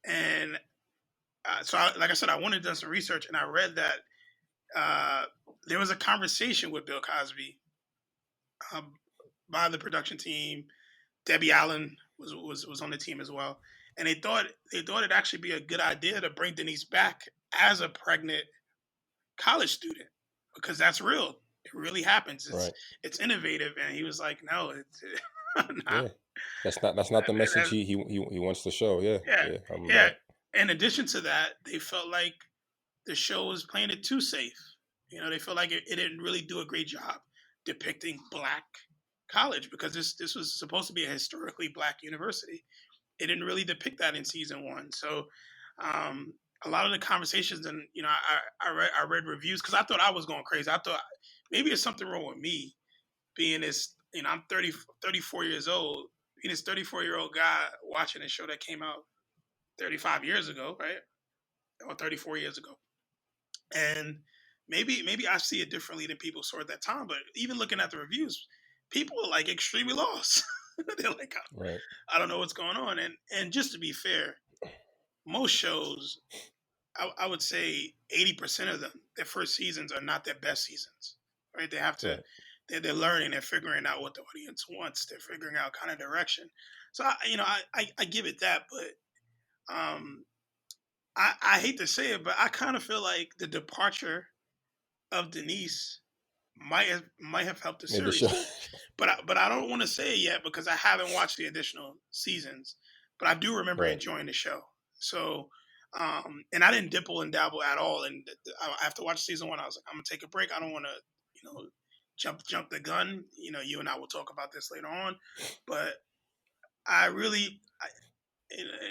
and like I said, I wanted to do some research, and I read that uh, there was a conversation with Bill Cosby um, by the production team. Debbie Allen was on the team as well, and they thought it'd actually be a good idea to bring Denise back as a pregnant college student because that's real. It really happens. It's Right. it's innovative, and he was like, no, it's not. Yeah. That's not the message he wants to show. Yeah. Yeah, Yeah. yeah. In addition to that, they felt like the show was playing it too safe. They felt like it didn't really do a great job depicting black college because this was supposed to be a historically black university. It didn't really depict that in season one. So um, a lot of the conversations, and I read reviews because I thought I was going crazy. I thought maybe there's something wrong with me being this. I'm 34 years old, being this 34-year-old guy watching a show that came out 35 years ago, right? Or 34 years ago. And maybe I see it differently than people saw at that time. But even looking at the reviews, people are like extremely lost. They're like, Right. I don't know what's going on. And just to be fair, most shows, I would say 80% of them, their first seasons are not their best seasons. Right? They have to Right. they're learning, they're figuring out what the audience wants, they're figuring out kind of direction. So I give it that, but I hate to say it, but I kind of feel like the departure of Denise might have helped the Maybe series. show. But I don't want to say it yet because I haven't watched the additional seasons. But I do remember Right. enjoying the show. So and I didn't dipple and dabble at all. And after watching season one, I was like, I'm gonna take a break. I don't want to, jump the gun. You and I will talk about this later on. But I really,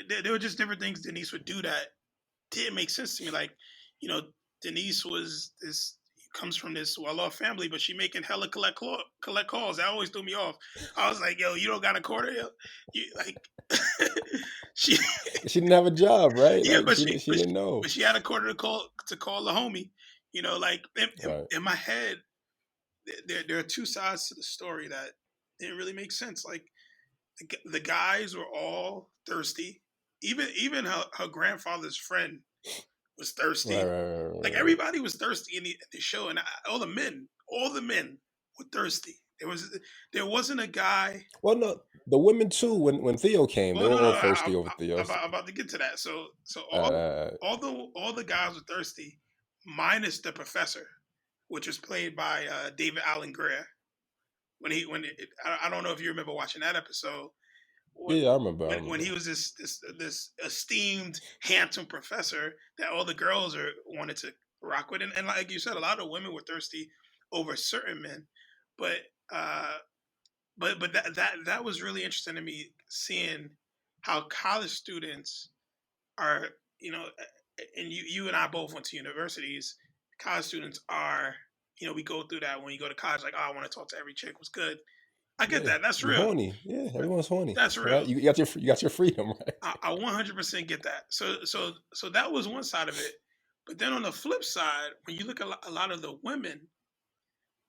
there were just different things Denise would do that didn't make sense to me. Like, you know, Denise was this comes from this well-off family, but she making hella collect calls. That always threw me off. I was like, yo, you don't got a quarter, yo? You like she She didn't have a job, right? yeah, Like but she didn't know. she had a quarter to call the homie. Like Right. in my head, there are two sides to the story that didn't really make sense. Like the guys were all thirsty. Even her grandfather's friend was Right. thirsty. Right. Right. Like Right. Right. everybody was thirsty in the show, and all the men were thirsty. There wasn't a guy. Well, no, the women too. When Theo came, they Well, were no, all no, thirsty over Theo. I'm about to get to that. So Uh, all the guys were thirsty, minus the professor, which was played by David Allen Greer. I don't know if you remember watching that episode. yeah, I remember. I When remember. he was this esteemed handsome professor that all the girls wanted to rock with, and like you said, a lot of women were thirsty over certain men, but uh, but that was really interesting to me, seeing how college students are, and you and I both went to universities. College students are, we go through that when you go to college, like, oh, I want to talk to every chick. What's good? I get Yeah, that. That's you real. horny. Yeah, everyone's horny, That's right? real. You got your freedom, right? I 100% get that. So that was one side of it. But then on the flip side, when you look at a lot of the women,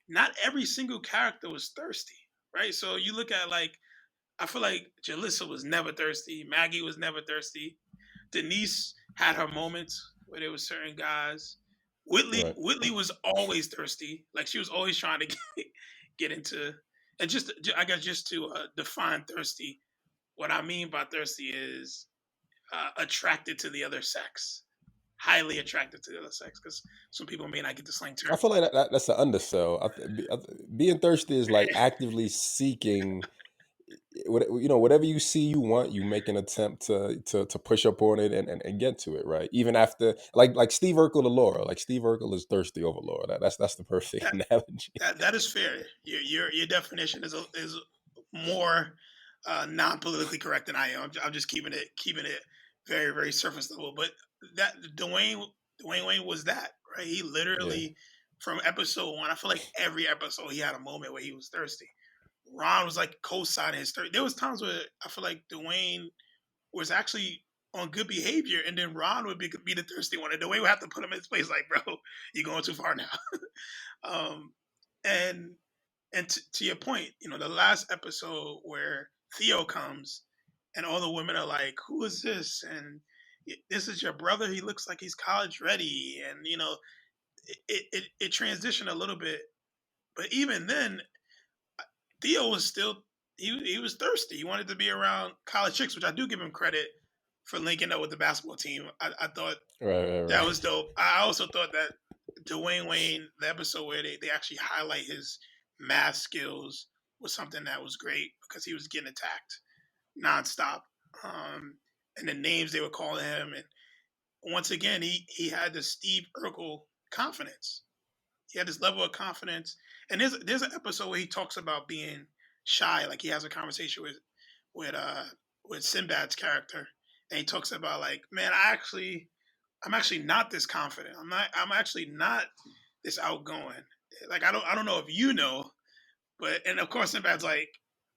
not every single character was thirsty, right? So you look at, like, I feel like Jalissa was never thirsty. Maggie was never thirsty. Denise had her moments where there was certain guys. Whitley Right. Whitley was always thirsty. Like, she was always trying to get into, and I guess just to define thirsty. What I mean by thirsty is attracted to the other sex, highly attracted to the other sex, because some people may not get the slang I term. feel like that's an undersell. Being thirsty is like actively seeking. whatever you see you want, you make an attempt to push up on it and get to it, right? Even after, like Steve Urkel to Laura, like Steve Urkel is thirsty over Laura. That's the perfect That analogy. that is fair. Your definition is more non politically correct than I am. I'm just keeping it very very surface level. But that Dwayne Wayne was that, right. He Yeah, literally, from episode one, I feel like every episode he had a moment where he was thirsty. Ron was like co-signing his thirst. There was times where I feel like Dwayne was actually on good behavior, and then Ron would be the thirsty one, and Dwayne would have to put him in his place. Like, bro, you're going too far now. Um, and to your point, the last episode where Theo comes and all the women are like, "Who is this?" And this is your brother. He looks like he's college ready, and it transitioned a little bit. But even then, Theo was still he was thirsty. He wanted to be around college chicks, which I do give him credit for linking up with the basketball team. I thought that right. was dope. I also thought that Dwayne Wayne, the episode where they actually highlight his math skills, was something that was great because he was getting attacked nonstop. And the names they were calling him, and once again, he had the Steve Urkel confidence. He had this level of confidence. And there's an episode where he talks about being shy, like he has a conversation with uh with Sinbad's character, and he talks about like, man, I'm actually not this confident. I'm actually not this outgoing. Like I don't know if you know, but and of course Sinbad's like,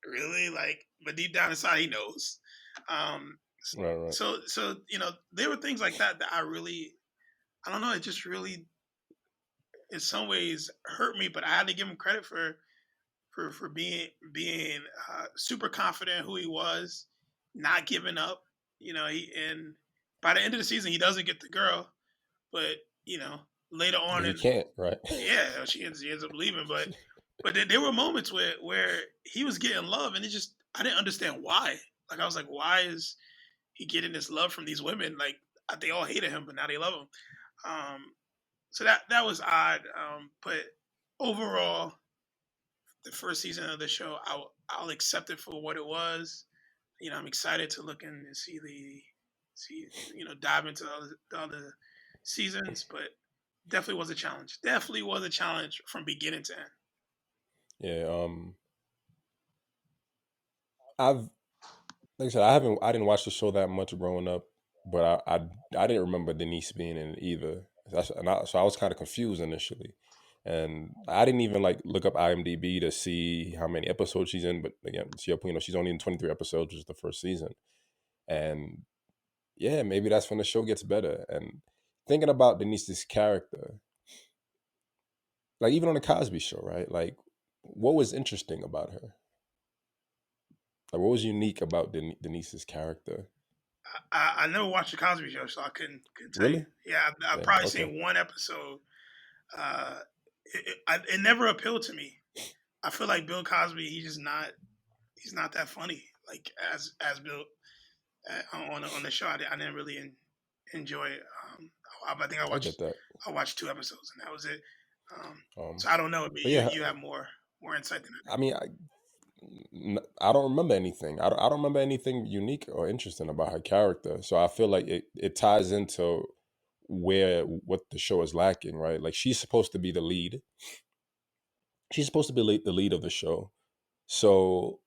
really? Like, but deep down inside he knows. Um Right. so there were things like that that I don't know, it just really in some ways hurt me, but I had to give him credit for being super confident who he was, not giving up. And by the end of the season, he doesn't get the girl, but later on, Yeah, he and can't, right? yeah, she ends up leaving. But there were moments where he was getting love, and it just I didn't understand why. Like I was like, why is he getting this love from these women? Like they all hated him, but now they love him. Um, so that was odd. But overall, the first season of the show, I'll accept it for what it was. I'm excited to look in and see dive into the other seasons, but definitely was a challenge. Definitely was a challenge from beginning to end. Yeah. I've like I said, I didn't watch the show that much growing up, but I didn't remember Denise being in it either. So I was kind of confused initially, and I didn't even like look up IMDb to see how many episodes she's in. But again, to your point, she's only in 23 episodes, which is the first season, and yeah, maybe that's when the show gets better. And thinking about Denise's character, like even on the Cosby Show, right? Like, what was interesting about her? Like, what was unique about Denise's character? I never watched the Cosby Show, so I couldn't tell you. Really? Yeah, I've Yeah. probably Okay. seen one episode. It never appealed to me. I feel like Bill Cosby, he's not that funny. Like as Bill on the show, I didn't really enjoy it. I think I get that. I watched two episodes and that was it. Um, So I don't know. But but yeah, you have more insight than I mean, I don't remember anything. I don't remember anything unique or interesting about her character. So I feel like it ties into what the show is lacking, right? Like she's supposed to be the lead. She's supposed to be the lead of the show. So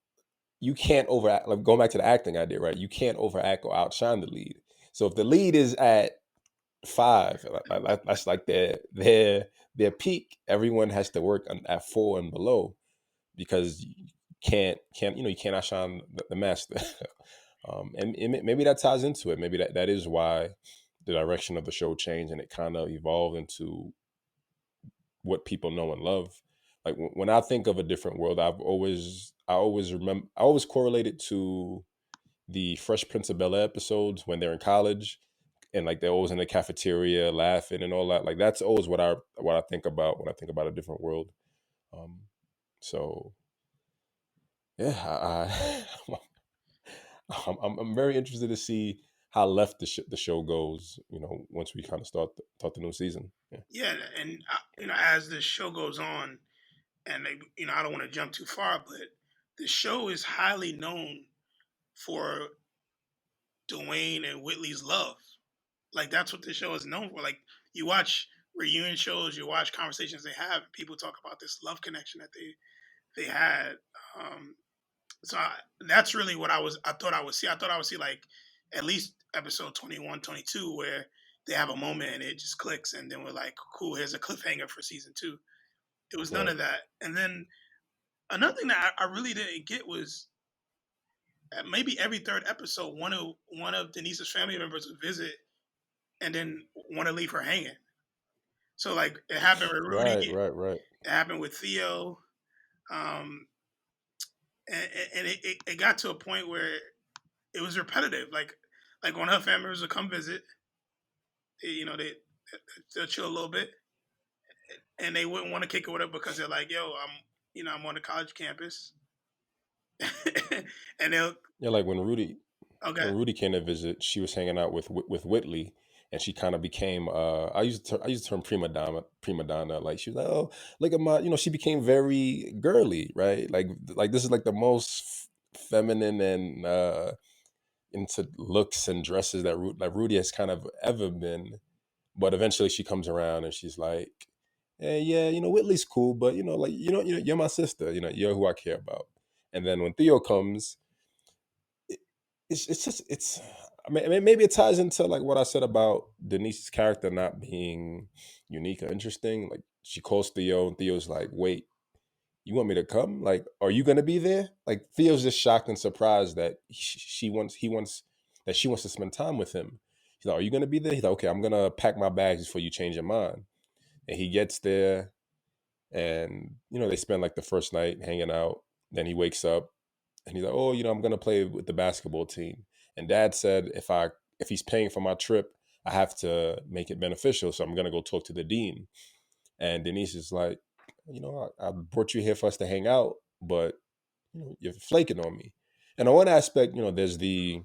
you can't overact. Like going back to the acting idea, right? You can't overact or outshine the lead. So if the lead is at five, that's like their peak. Everyone has to work at four and below because you can't you can't outshine the master. And maybe that ties into it. Maybe that is why the direction of the show changed and it kind of evolved into what people know and love. Like when I think of a different world, I always remember I always correlate it to the Fresh Prince of Bel Air episodes when they're in college and like they're always in the cafeteria laughing and all that. Like that's always what I think about when I think about a different world. Um, so yeah, I'm very interested to see how left the show goes. Once we kind of start the new season. Yeah. yeah. And as the show goes on, and I don't want to jump too far, but the show is highly known for Dwayne and Whitley's love. Like that's what the show is known for. Like you watch reunion shows, you watch conversations they have, and people talk about this love connection that they had. Um, so that's really what I thought I would see. I thought I would see like at least episode 21, 22, where they have a moment and it just clicks, and then we're like, cool, here's a cliffhanger for season two. It was none Right. of that. And then another thing that I really didn't get was maybe every third episode, one of Denise's family members would visit and then want to leave her hanging. So like it happened with Rudy, Right. it Right. Right. happened with Theo, um, and it got to a point where it was repetitive. Like when her family members would come visit, they'll chill a little bit, and they wouldn't want to kick it with her because they're like, "Yo, I'm on the college campus," and they'll Yeah, like okay, when Rudy came to visit, she was hanging out with Whitley, and she kind of became I use the term prima donna. Like she was like, oh, look at my, she became very girly, right? Like this is like the most feminine and into looks and dresses that Rudy has kind of ever been. But eventually she comes around and she's like, hey, yeah, Whitley's cool, but like you're my sister, you're who I care about. And then when Theo comes, it, it's just it's I mean, maybe it ties into like what I said about Denise's character not being unique or interesting. Like she calls Theo and Theo's like, wait, you want me to come? Like, are you gonna be there? Like Theo's just shocked and surprised that he wants that she wants to spend time with him. He's like, are you gonna be there? He's like, okay, I'm gonna pack my bags before you change your mind. And he gets there, and they spend like the first night hanging out. Then he wakes up and he's like, oh, I'm gonna play with the basketball team. And Dad said if he's paying for my trip, I have to make it beneficial, so I'm gonna go talk to the dean. And Denise is like, I brought you here for us to hang out, but you're flaking on me. And on one aspect, there's the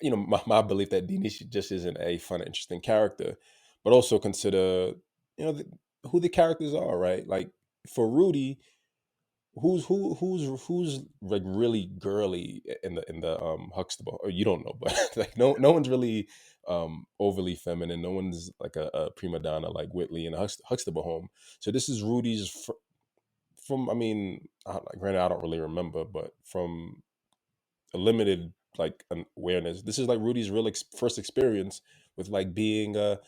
my belief that Denise just isn't a fun, interesting character, but also consider who the characters are, right? Like for Rudy, who's like really girly in the Huxtable, or you don't know, but like no one's really overly feminine. No one's like a prima donna like Whitley in a Huxtable home. So this is Rudy's from, I mean, granted I don't really remember, but from a limited like awareness, this is like Rudy's real first experience with like being a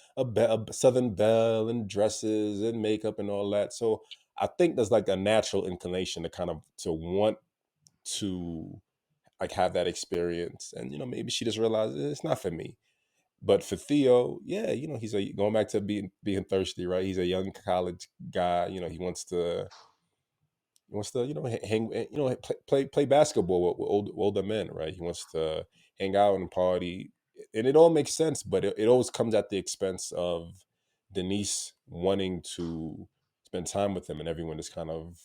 Southern belle and dresses and makeup and all that. So I think there's like a natural inclination to kind of to want to like have that experience, and maybe she just realized it's not for me. But for Theo, yeah, he's going back to being thirsty, right? He's a young college guy. He wants to hang, play basketball with older men, right? He wants to hang out and party, and it all makes sense, but it always comes at the expense of Denise wanting to spend time with him, and everyone is kind of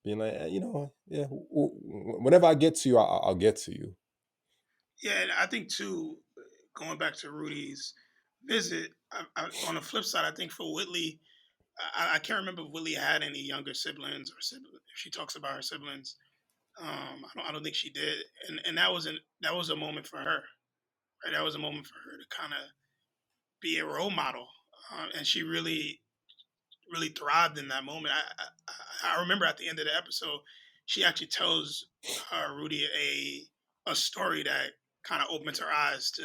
being like, yeah, whenever I get to you, I'll get to you. yeah. And I think too, going back to Rudy's visit, on the flip side, I think for Whitley, I can't remember if Whitley had any younger siblings or if she talks about her siblings. I don't think she did, and that was a moment for her, right? That was a moment for her to kind of be a role model, and she really thrived in that moment. I remember at the end of the episode, she actually tells Rudy a story that kind of opens her eyes to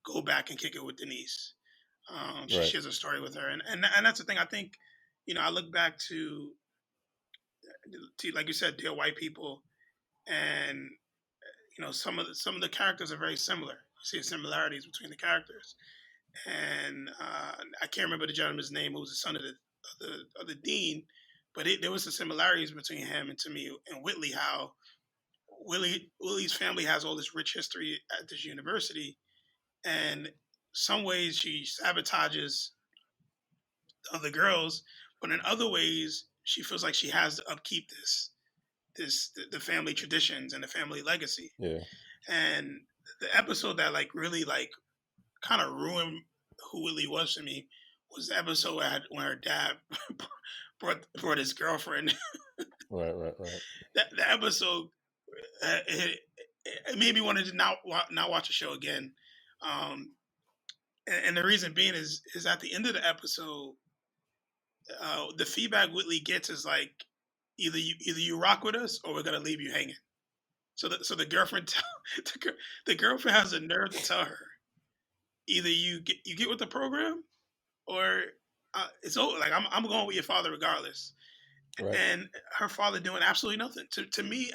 go back and kick it with Denise. She Right. shares a story with her, and that's the thing. I think, I look back to like you said, Dear White People, and some of the characters are very similar. You see similarities between the characters, and I can't remember the gentleman's name who was the son of the dean, but there was some similarities between him and to me and Whitley. How Willie's family has all this rich history at this university, and some ways she sabotages other girls, but in other ways she feels like she has to upkeep the family traditions and the family legacy. Yeah. And the episode that like really like kind of ruined who Willie was to me was the episode when her dad brought his girlfriend Right, right, right, That the episode it made me want to not watch the show again. Um, and the reason being is at the end of the episode, the feedback Whitley gets is like either you rock with us or we're gonna leave you hanging. So the girlfriend the girlfriend has the nerve to tell her either you get with the program or it's over. Like I'm going with your father regardless. right. And her father doing absolutely nothing. To me,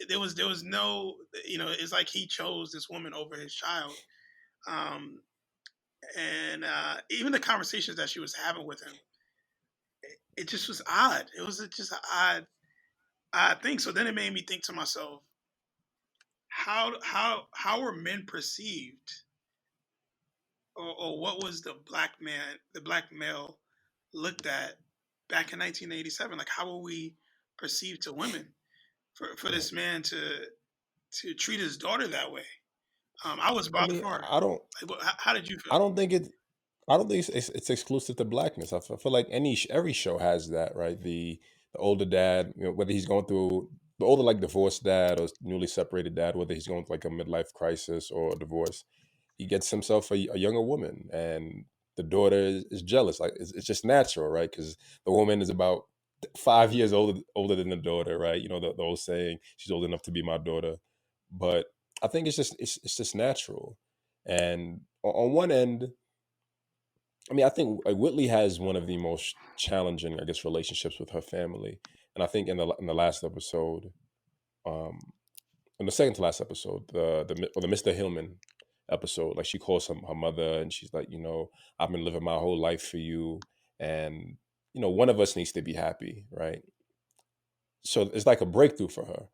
there was no, it's like he chose this woman over his child. Um, and even the conversations that she was having with him, it just was odd. It was just an odd thing. So then it made me think to myself, how were men perceived, or what was the black male looked at back in 1987? Like, how were we perceived to women for Right. this man to treat his daughter that way? I was I by mean, far. Like, how did you I feel? don't think it. I don't think it's exclusive to blackness. I feel like every show has that, right? The older dad, whether he's going through the older like divorced dad or newly separated dad, whether he's going through like a midlife crisis or a divorce, he gets himself a younger woman, and the daughter is jealous. Like it's just natural, right? Because the woman is about 5 years older than the daughter, right? The old saying, she's old enough to be my daughter. But I think it's just natural. And on one end, I mean, I think like Whitley has one of the most challenging, I guess, relationships with her family, and I think in the last episode, um, in the second to last episode, the Mr. Hillman episode, like she calls her mother, and she's like, I've been living my whole life for you, and one of us needs to be happy, right? So it's like a breakthrough for her,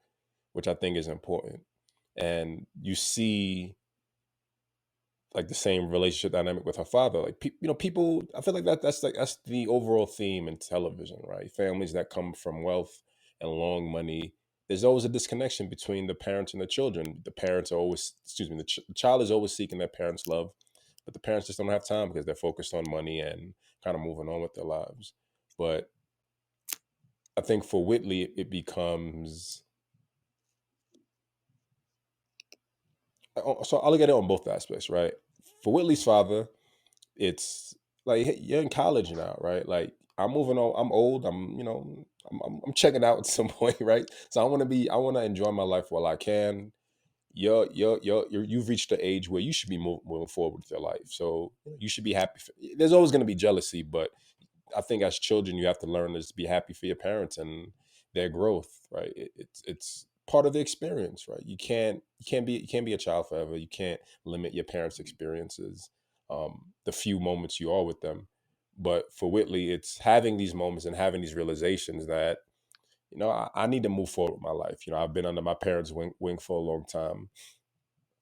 which I think is important, and you see like the same relationship dynamic with her father. Like people. I feel like that's the overall theme in television, right? Families that come from wealth and long money. There's always a disconnection between the parents and the children. The parents are always, excuse me, the child is always seeking their parents' love, but the parents just don't have time because they're focused on money and kind of moving on with their lives. But I think for Whitley, it becomes so I'll look at it on both aspects, right? For Whitley's father, it's like, hey, you're in college now, right? Like I'm moving on. I'm old. I'm checking out at some point, right? So I want to enjoy my life while I can. You've reached the age where you should be moving forward with your life. So you should be happy. There's always going to be jealousy, but I think as children, you have to learn to be happy for your parents and their growth, right? It's part of the experience, right? You can't be a child forever. You can't limit your parents' experiences, the few moments you are with them. But for Whitley, it's having these moments and having these realizations that I need to move forward with my life. I've been under my parents' wing for a long time,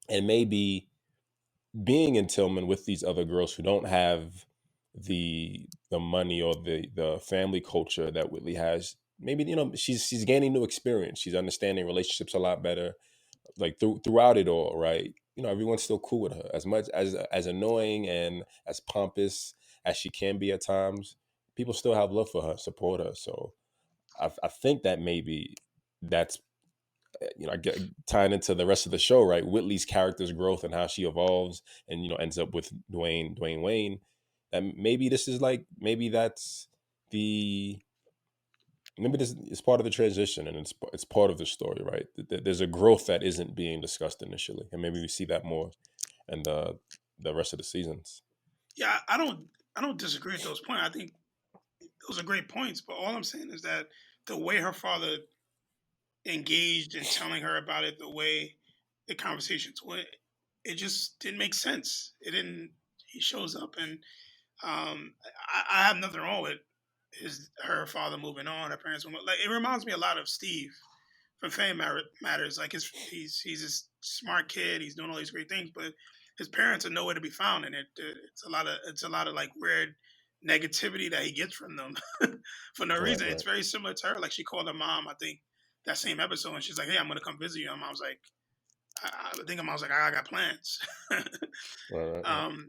and maybe being in Tillman with these other girls who don't have the money or the family culture that Whitley has, maybe she's gaining new experience. She's understanding relationships a lot better. Like throughout it all, right? Everyone's still cool with her. As much as annoying and as pompous as she can be at times, people still have love for her, support her. So I think that maybe that's I get tying into the rest of the show, right? Whitley's character's growth and how she evolves, and ends up with Dwayne Wayne. And maybe this is like maybe that's the maybe this is part of the transition, and it's part of the story, right? There's a growth that isn't being discussed initially, and maybe we see that more in the rest of the seasons. Yeah, I don't disagree with those points. I think those are great points. But all I'm saying is that the way her father engaged in telling her about it, the way the conversations went, it just didn't make sense. It didn't. He shows up, and I have nothing wrong with her father moving on, her parents moving on. Like, it reminds me a lot of Steve from Matters. Like, he's a smart kid. He's doing all these great things, but his parents are nowhere to be found, and it's a lot of like weird negativity that he gets from them for no Right, reason. It's right, very similar to her. Like, she called her mom, I think, that same episode, and she's like, "Hey, I'm gonna come visit you." And mom's like, I think her mom's like, "I got plans." right, right, right.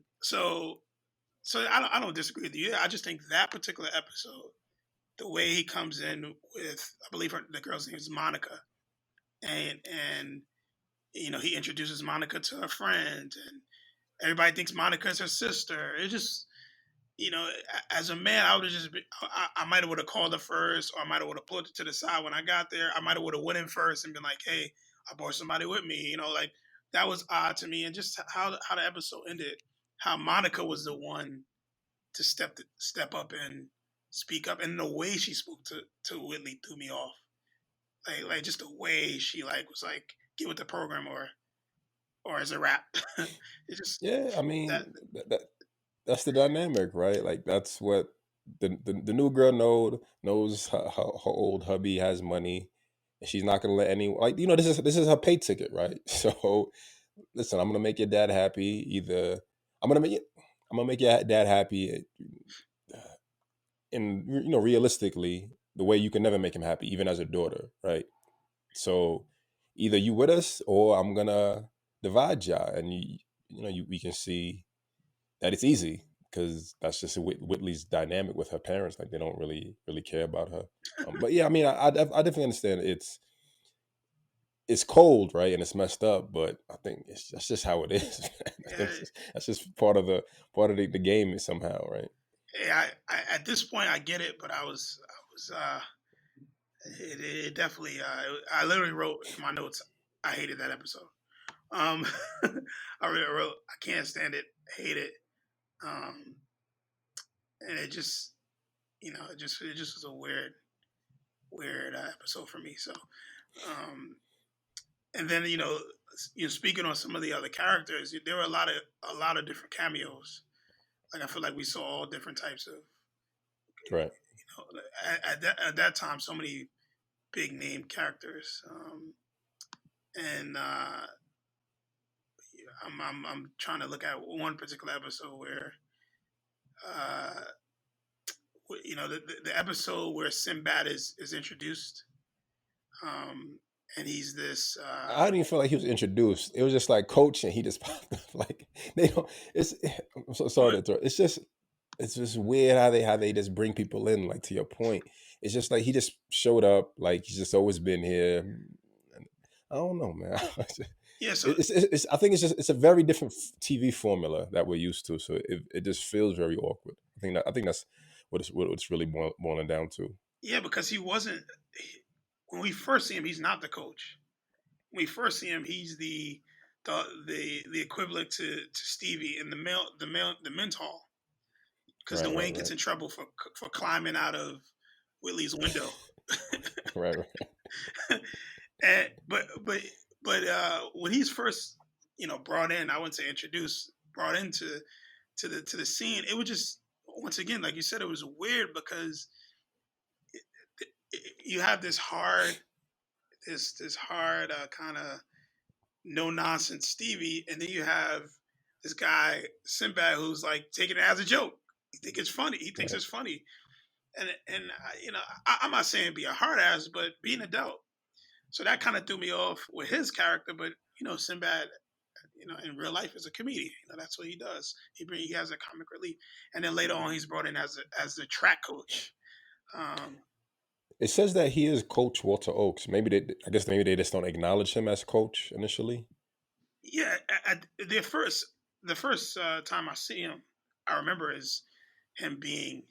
So I don't disagree with you. I just think that particular episode, the way he comes in with, I believe the girl's name is Monica, and he introduces Monica to her friend, and everybody thinks Monica's her sister. It just, as a man, I would have just been, I might have would have called her first, or I might have would have pulled it to the side when I got there. I might have would have went in first and been like, "Hey, I brought somebody with me." Like that was odd to me, and just how the episode ended, how Monica was the one to step up and speak up, and the way she spoke to Whitley threw me off. Like just the way she was like, "Get with the program," or as a rap. It just Yeah, I that. mean that's the dynamic, right? Like that's what the new girl knows her old hubby has money, and she's not gonna let anyone, like, this is her pay ticket, right? So listen, I'm gonna make your dad happy. Either I'm gonna make I'm gonna make your dad happy, and realistically, the way you can never make him happy, even as a daughter, right? So either you with us, or I'm gonna divide ya, and we can see that it's easy, because that's just Whitley's dynamic with her parents. Like, they don't really care about her. But yeah, I mean, I definitely understand it's cold, right, and it's messed up. But I think that's just how it is. I Yeah, think that's just part of the game somehow, right? yeah, at this point I get it, but it definitely I literally wrote in my notes, I hated that episode. Um, I really wrote, I can't stand it, hate it, um, and it just it just was a weird episode for me. So, um, and then speaking on some of the other characters, there were a lot of different cameos. Like I feel like we saw all different types of, Right. at that time, so many big name characters. And I'm trying to look at one particular episode where, uh, the episode where Sinbad is introduced, um, and he's this. I didn't even feel like he was introduced. It was just like coach, and he just popped up. Like, they don't. It's. I'm so sorry to interrupt. It's just weird how they just bring people in. Like, to your point, it's just like he just showed up. Like, he's just always been here. And I don't know, man. Yeah, so I think it's a very different TV formula that we're used to. So it just feels very awkward. I think that's what it's really boiling down to. yeah, because when we first see him, he's not the coach. When we first see him, he's the equivalent to Stevie in the men's hall, because Right, right, Dwayne gets right, in trouble for climbing out of Willie's window. right, right. And but when he's first brought in, I wouldn't say introduced, brought into to the scene, it was just, once again, like you said, it was weird because you have this hard kind of no nonsense Stevie, and then you have this guy Sinbad who's like taking it as a joke. He thinks it's funny. He thinks Right. it's funny, and I'm not saying be a hard ass, but be an adult. So that kind of threw me off with his character. But Sinbad, in real life is a comedian. That's what he does. He has a comic relief, and then later on he's brought in as the track coach. Um, It says that he is Coach Walter Oakes. I guess maybe they just don't acknowledge him as coach initially. yeah, the first time I see him, I remember is him being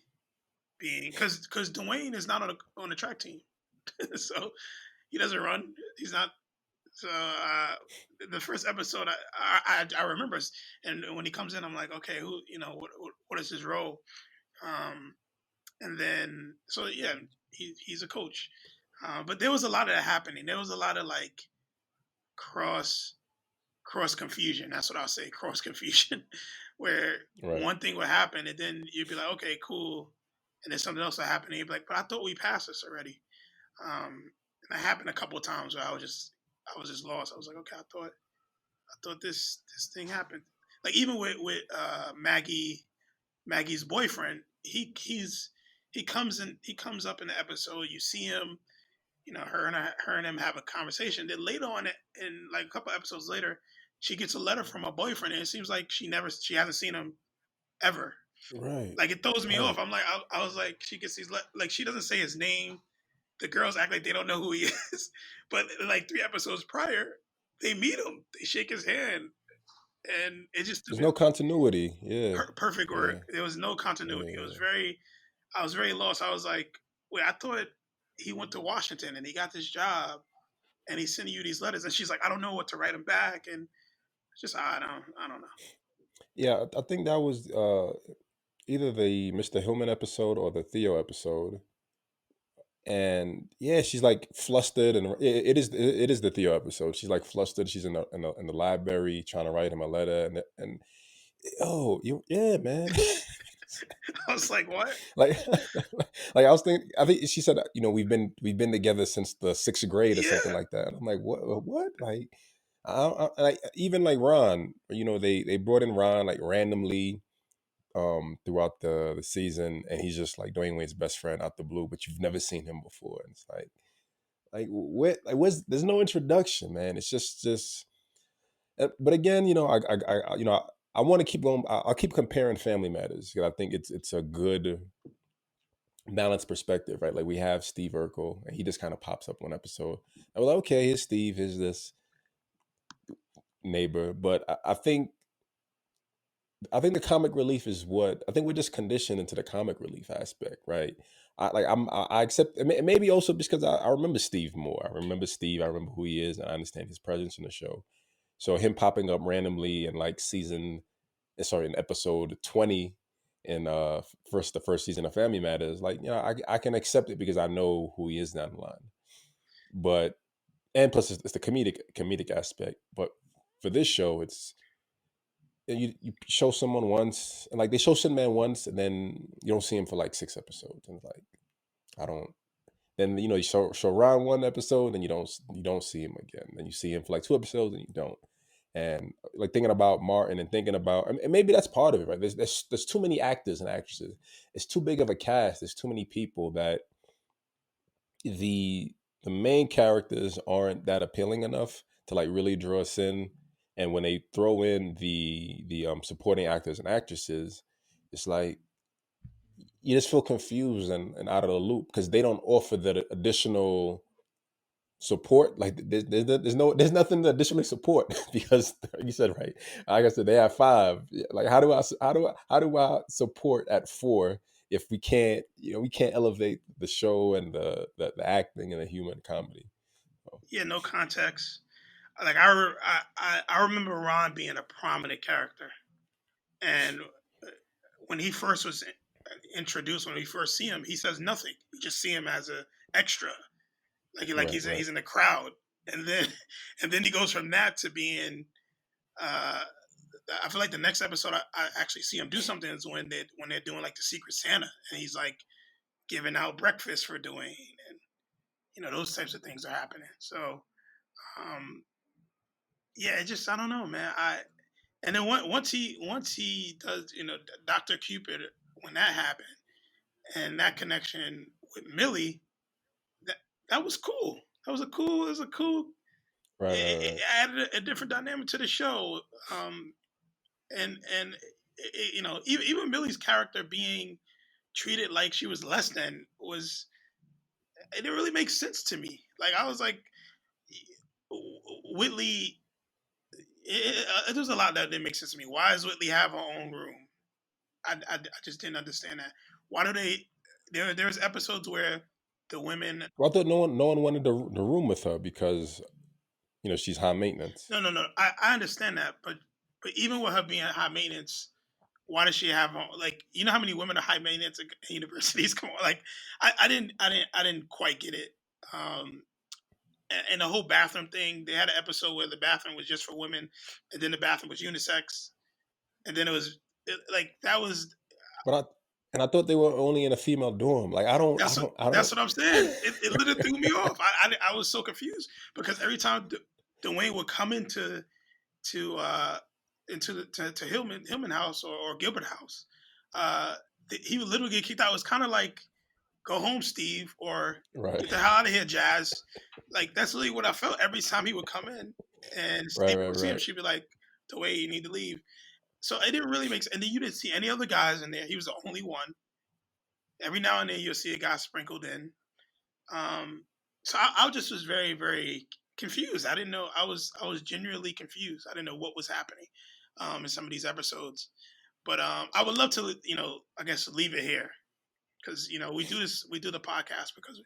because Dwayne is not on the track team, so he doesn't run. He's not. So the first episode I remember, and when he comes in, I'm like, okay, who what is his role? Um, and then so yeah, he's a coach. But there was a lot of that happening. There was a lot of like cross cross confusion. That's what I'll say, cross confusion, where Right. one thing would happen and then you'd be like, okay, cool, and then something else would happen. And you'd be like, but I thought we passed this already. And that happened a couple of times where I was just lost. I was like, okay, I thought this thing happened. Like even with Maggie's boyfriend, he comes up in the episode. You see him, her and him have a conversation. Then later on, in like a couple episodes later, she gets a letter from her boyfriend, and it seems like she hasn't seen him ever. Right. Like it throws me off. Right. I'm like, I was like, she gets these like she doesn't say his name. The girls act like they don't know who he is, but like 3 episodes prior, they meet him, they shake his hand, and it just There's no continuity. Yeah. perfect Yeah. word. There was no continuity. It was Yeah. very, I was very lost. I was like, wait, I thought he went to Washington and he got this job and he's sending you these letters, and she's like, I don't know what to write him back, and it's just I don't know. Yeah. I think that was either the Mr. Hillman episode or the Theo episode. And yeah, she's like flustered, and it is the Theo episode. She's like flustered. She's in the library trying to write him a letter, and oh, yeah, man. I was like, what? Like, like I think she said, we've been together since the sixth grade or something Yeah, like that. And I'm like, what? Like, like even like Ron, they brought in Ron like randomly throughout the season, and he's just like Dwayne Wade's best friend out the blue, but you've never seen him before. And it's like what, like what's there's no introduction, man. It's just but again, I want to keep going. I'll keep comparing Family Matters because I think it's a good balanced perspective, right? Like we have Steve Urkel, and he just kind of pops up one episode. I was like, okay, here's Steve, here's this neighbor, but I think the comic relief is what I think we're just conditioned into the comic relief aspect, right? I accept, maybe also because I remember Steve more. I remember Steve. I remember who he is, and I understand his presence in the show. So him popping up randomly in like in episode 20 in the first season of Family Matters, like I can accept it because I know who he is down the line. But and plus it's the comedic aspect. But for this show, it's you show someone once, and like they show Sinman once, and then you don't see him for like 6 episodes, and like I don't. Then you show Ron one episode, and you don't see him again. Then you see him for like 2 episodes, and you don't. And like thinking about Martin and thinking about, and maybe that's part of it, right? There's too many actors and actresses. It's too big of a cast. There's too many people that the main characters aren't that appealing enough to like really draw us in. And when they throw in the supporting actors and actresses, it's like you just feel confused and out of the loop because they don't offer the additional support. Like there's nothing to additionally support because like you said, right, like I said, they have five. Yeah, like how do I support at four if we can't elevate the show and the acting and the human comedy. So, yeah, no context. Like I remember Ron being a prominent character, and when he first was introduced, when we first see him, he says nothing. You just see him as a extra, like right, right, he's in the crowd, and then and then he goes from that to being. Uh, I feel like the next episode I actually see him do something is when they're doing like the Secret Santa, and he's like giving out breakfast for Dwayne, and those types of things are happening. So um, yeah, it just I don't know, man. And then once he does Doctor Cupid, when that happened and that connection with Millie, that that was cool. That was a cool. It was a cool. right, It right, added a different dynamic to the show. And even Millie's character being treated like she was less than was it didn't really make sense to me. Like I was like Whitley. There's a lot that didn't make sense to me. Why does Whitley have her own room? I just didn't understand that. Why do they? There's episodes where the women. well, I thought no one wanted the room with her because she's high maintenance. No. I understand that, but even with her being high maintenance, why does she have like how many women are high maintenance at universities? Come on, like I didn't quite get it. Um, and the whole bathroom thing. They had an episode where the bathroom was just for women, and then the bathroom was unisex, and then like that was But I thought they were only in a female dorm. Like I don't. that's what I'm saying. It literally threw me off. I was so confused because every time Dwayne would come to uh to Hillman house or Gilbert house, uh, he would literally get kicked out. It was kind of like go home, Steve, or Right, get the hell out of here, Jazz. Like that's really what I felt every time he would come in, and right, Steve right, would see him. right. She'd be like, "The way you need to leave." So it didn't really make sense. And then you didn't see any other guys in there. He was the only one. Every now and then you'll see a guy sprinkled in. Um, so I just was very, very confused. I didn't know. I was genuinely confused. I didn't know what was happening in some of these episodes. But I would love to, I guess leave it here because we do the podcast because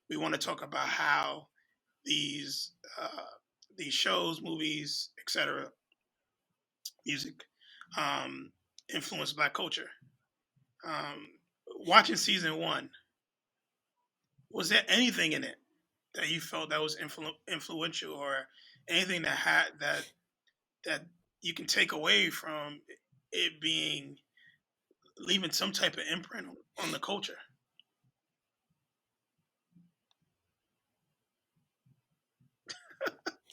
we want to talk about how these uh, these shows, movies, etc., music influence Black culture. Um, Watching season one, was there anything in it that you felt that was influential, or anything that had that you can take away from it being leaving some type of imprint on the culture?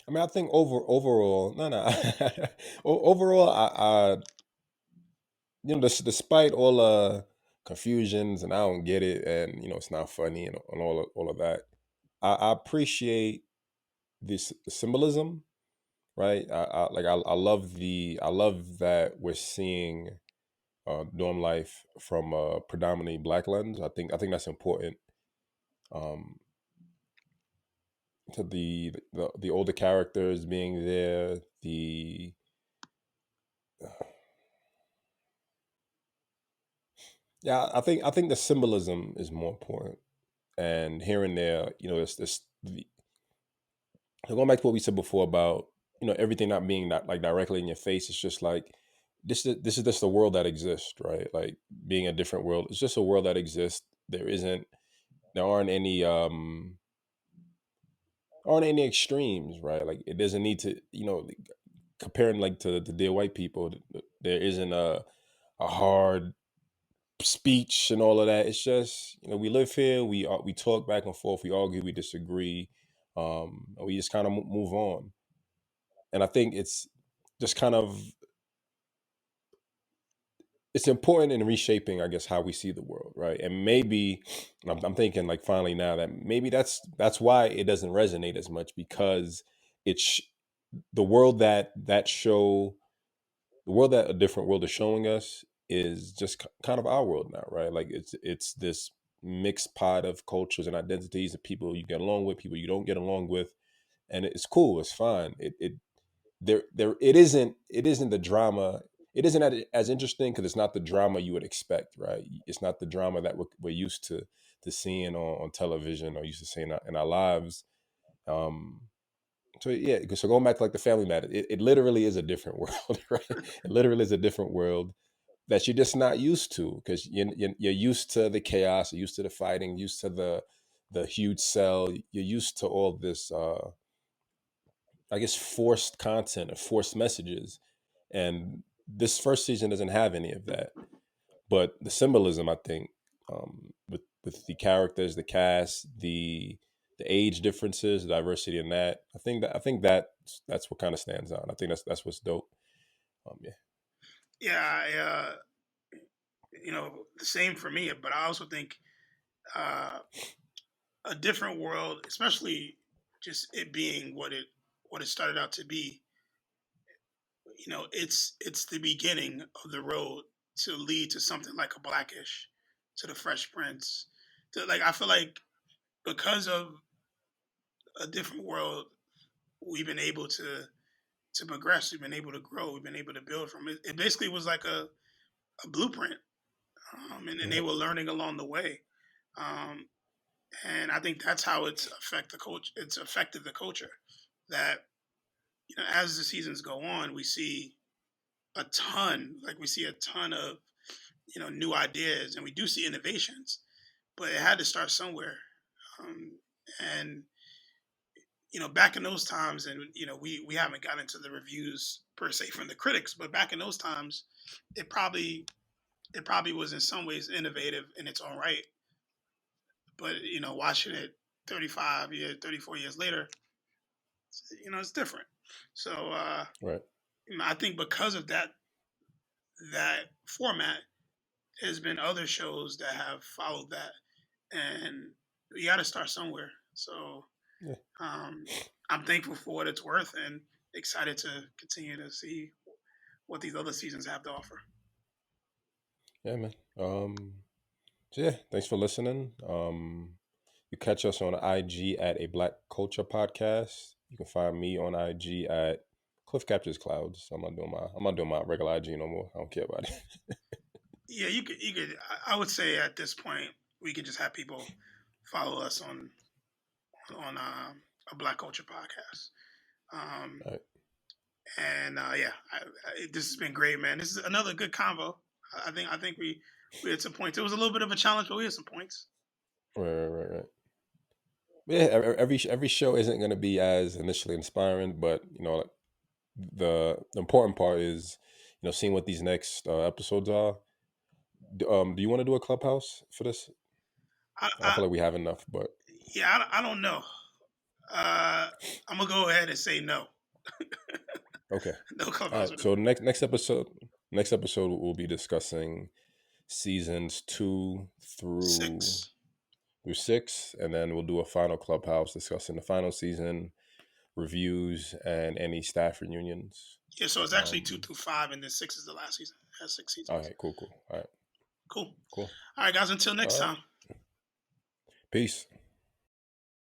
I mean, I think overall, no, no, overall, despite all confusions and I don't get it, and it's not funny and all of that, I appreciate this symbolism, right? I love that we're seeing dorm life from a predominantly Black lens. I think that's important. Um, to the older characters being there, the yeah, I think the symbolism is more important. And here and there, going back to what we said before about everything not being not like directly in your face. It's just like this is just a world that exists, right? Like being a different world. It's just a world that exists. There aren't any extremes, right? Like it doesn't need to, like, comparing like to the dear white people. There isn't a hard speech and all of that. It's just we live here. We talk back and forth. We argue. We disagree. And we just kind of move on. And I think it's just kind of it's important in reshaping, I guess, how we see the world, right? And maybe I'm thinking like finally now that maybe that's why it doesn't resonate as much because it's the world that show the world that a different world is showing us is just kind of our world now, right? Like it's this mixed pot of cultures and identities and people you get along with, people you don't get along with, and it's cool, it's fine. It isn't the drama. It isn't as interesting because it's not the drama you would expect, right? It's not the drama that we're used to seeing on television or used to seeing in our lives. Um, so yeah, so going back to like the family matter, it literally is a different world, right? It literally is a different world that you're just not used to because you're used to the chaos, you're used to the fighting, used to the huge cell, you're used to all this, I guess, forced content or forced messages, and this first season doesn't have any of that. But the symbolism, I think, with the characters, the cast, the age differences, the diversity in that, I think that's what kind of stands out. I think that's what's dope. Yeah. Yeah, the same for me. But I also think uh, a different world, especially just it being what it started out to be. It's the beginning of the road to lead to something like a Blackish, to the Fresh Prince. To, like I feel like because of a different world, we've been able to progress. We've been able to grow. We've been able to build from it. It basically was like a blueprint, and they Right. were learning along the way. Um, and I think that's how it's affect the coach. It's affected the culture. That as the seasons go on, we see a ton of new ideas, and we do see innovations. But it had to start somewhere. Um, and back in those times, and we haven't gotten into the reviews per se from the critics, but back in those times, it probably it probably was in some ways innovative in its own right. But watching it 35 years, 34 years later, it's different. So Right. I think because of that format, there's been other shows that have followed that, and you got to start somewhere. So Yeah. um, I'm thankful for what it's worth, and excited to continue to see what these other seasons have to offer. Yeah, man. So yeah, thanks for listening. You catch us on IG at A Black Culture Podcast. You can find me on IG at Cliff Captures Clouds. I'm not doing my regular IG no more. I don't care about it. Yeah, you could. I would say at this point we could just have people follow us on a Black Culture podcast. Um, All right. and yeah, this has been great, man. This is another good convo. I think we had some points. It was a little bit of a challenge, but we had some points. Right. Yeah, every show isn't going to be as initially inspiring, but the important part is seeing what these next episodes are. Do you want to do a clubhouse for this? I I feel like we have enough, but yeah, I don't know. I'm gonna go ahead and say no. okay. No All clubhouse right. with So next episode we'll be discussing seasons 2 through 6. 6, and then we'll do a final clubhouse discussing the final season reviews and any staff reunions. Yeah, so it's actually 2 through 5, and then 6 is the last season. It has 6 All seasons. right. Cool. All right. Cool. Cool. All right, guys. Until next All right. time. Peace.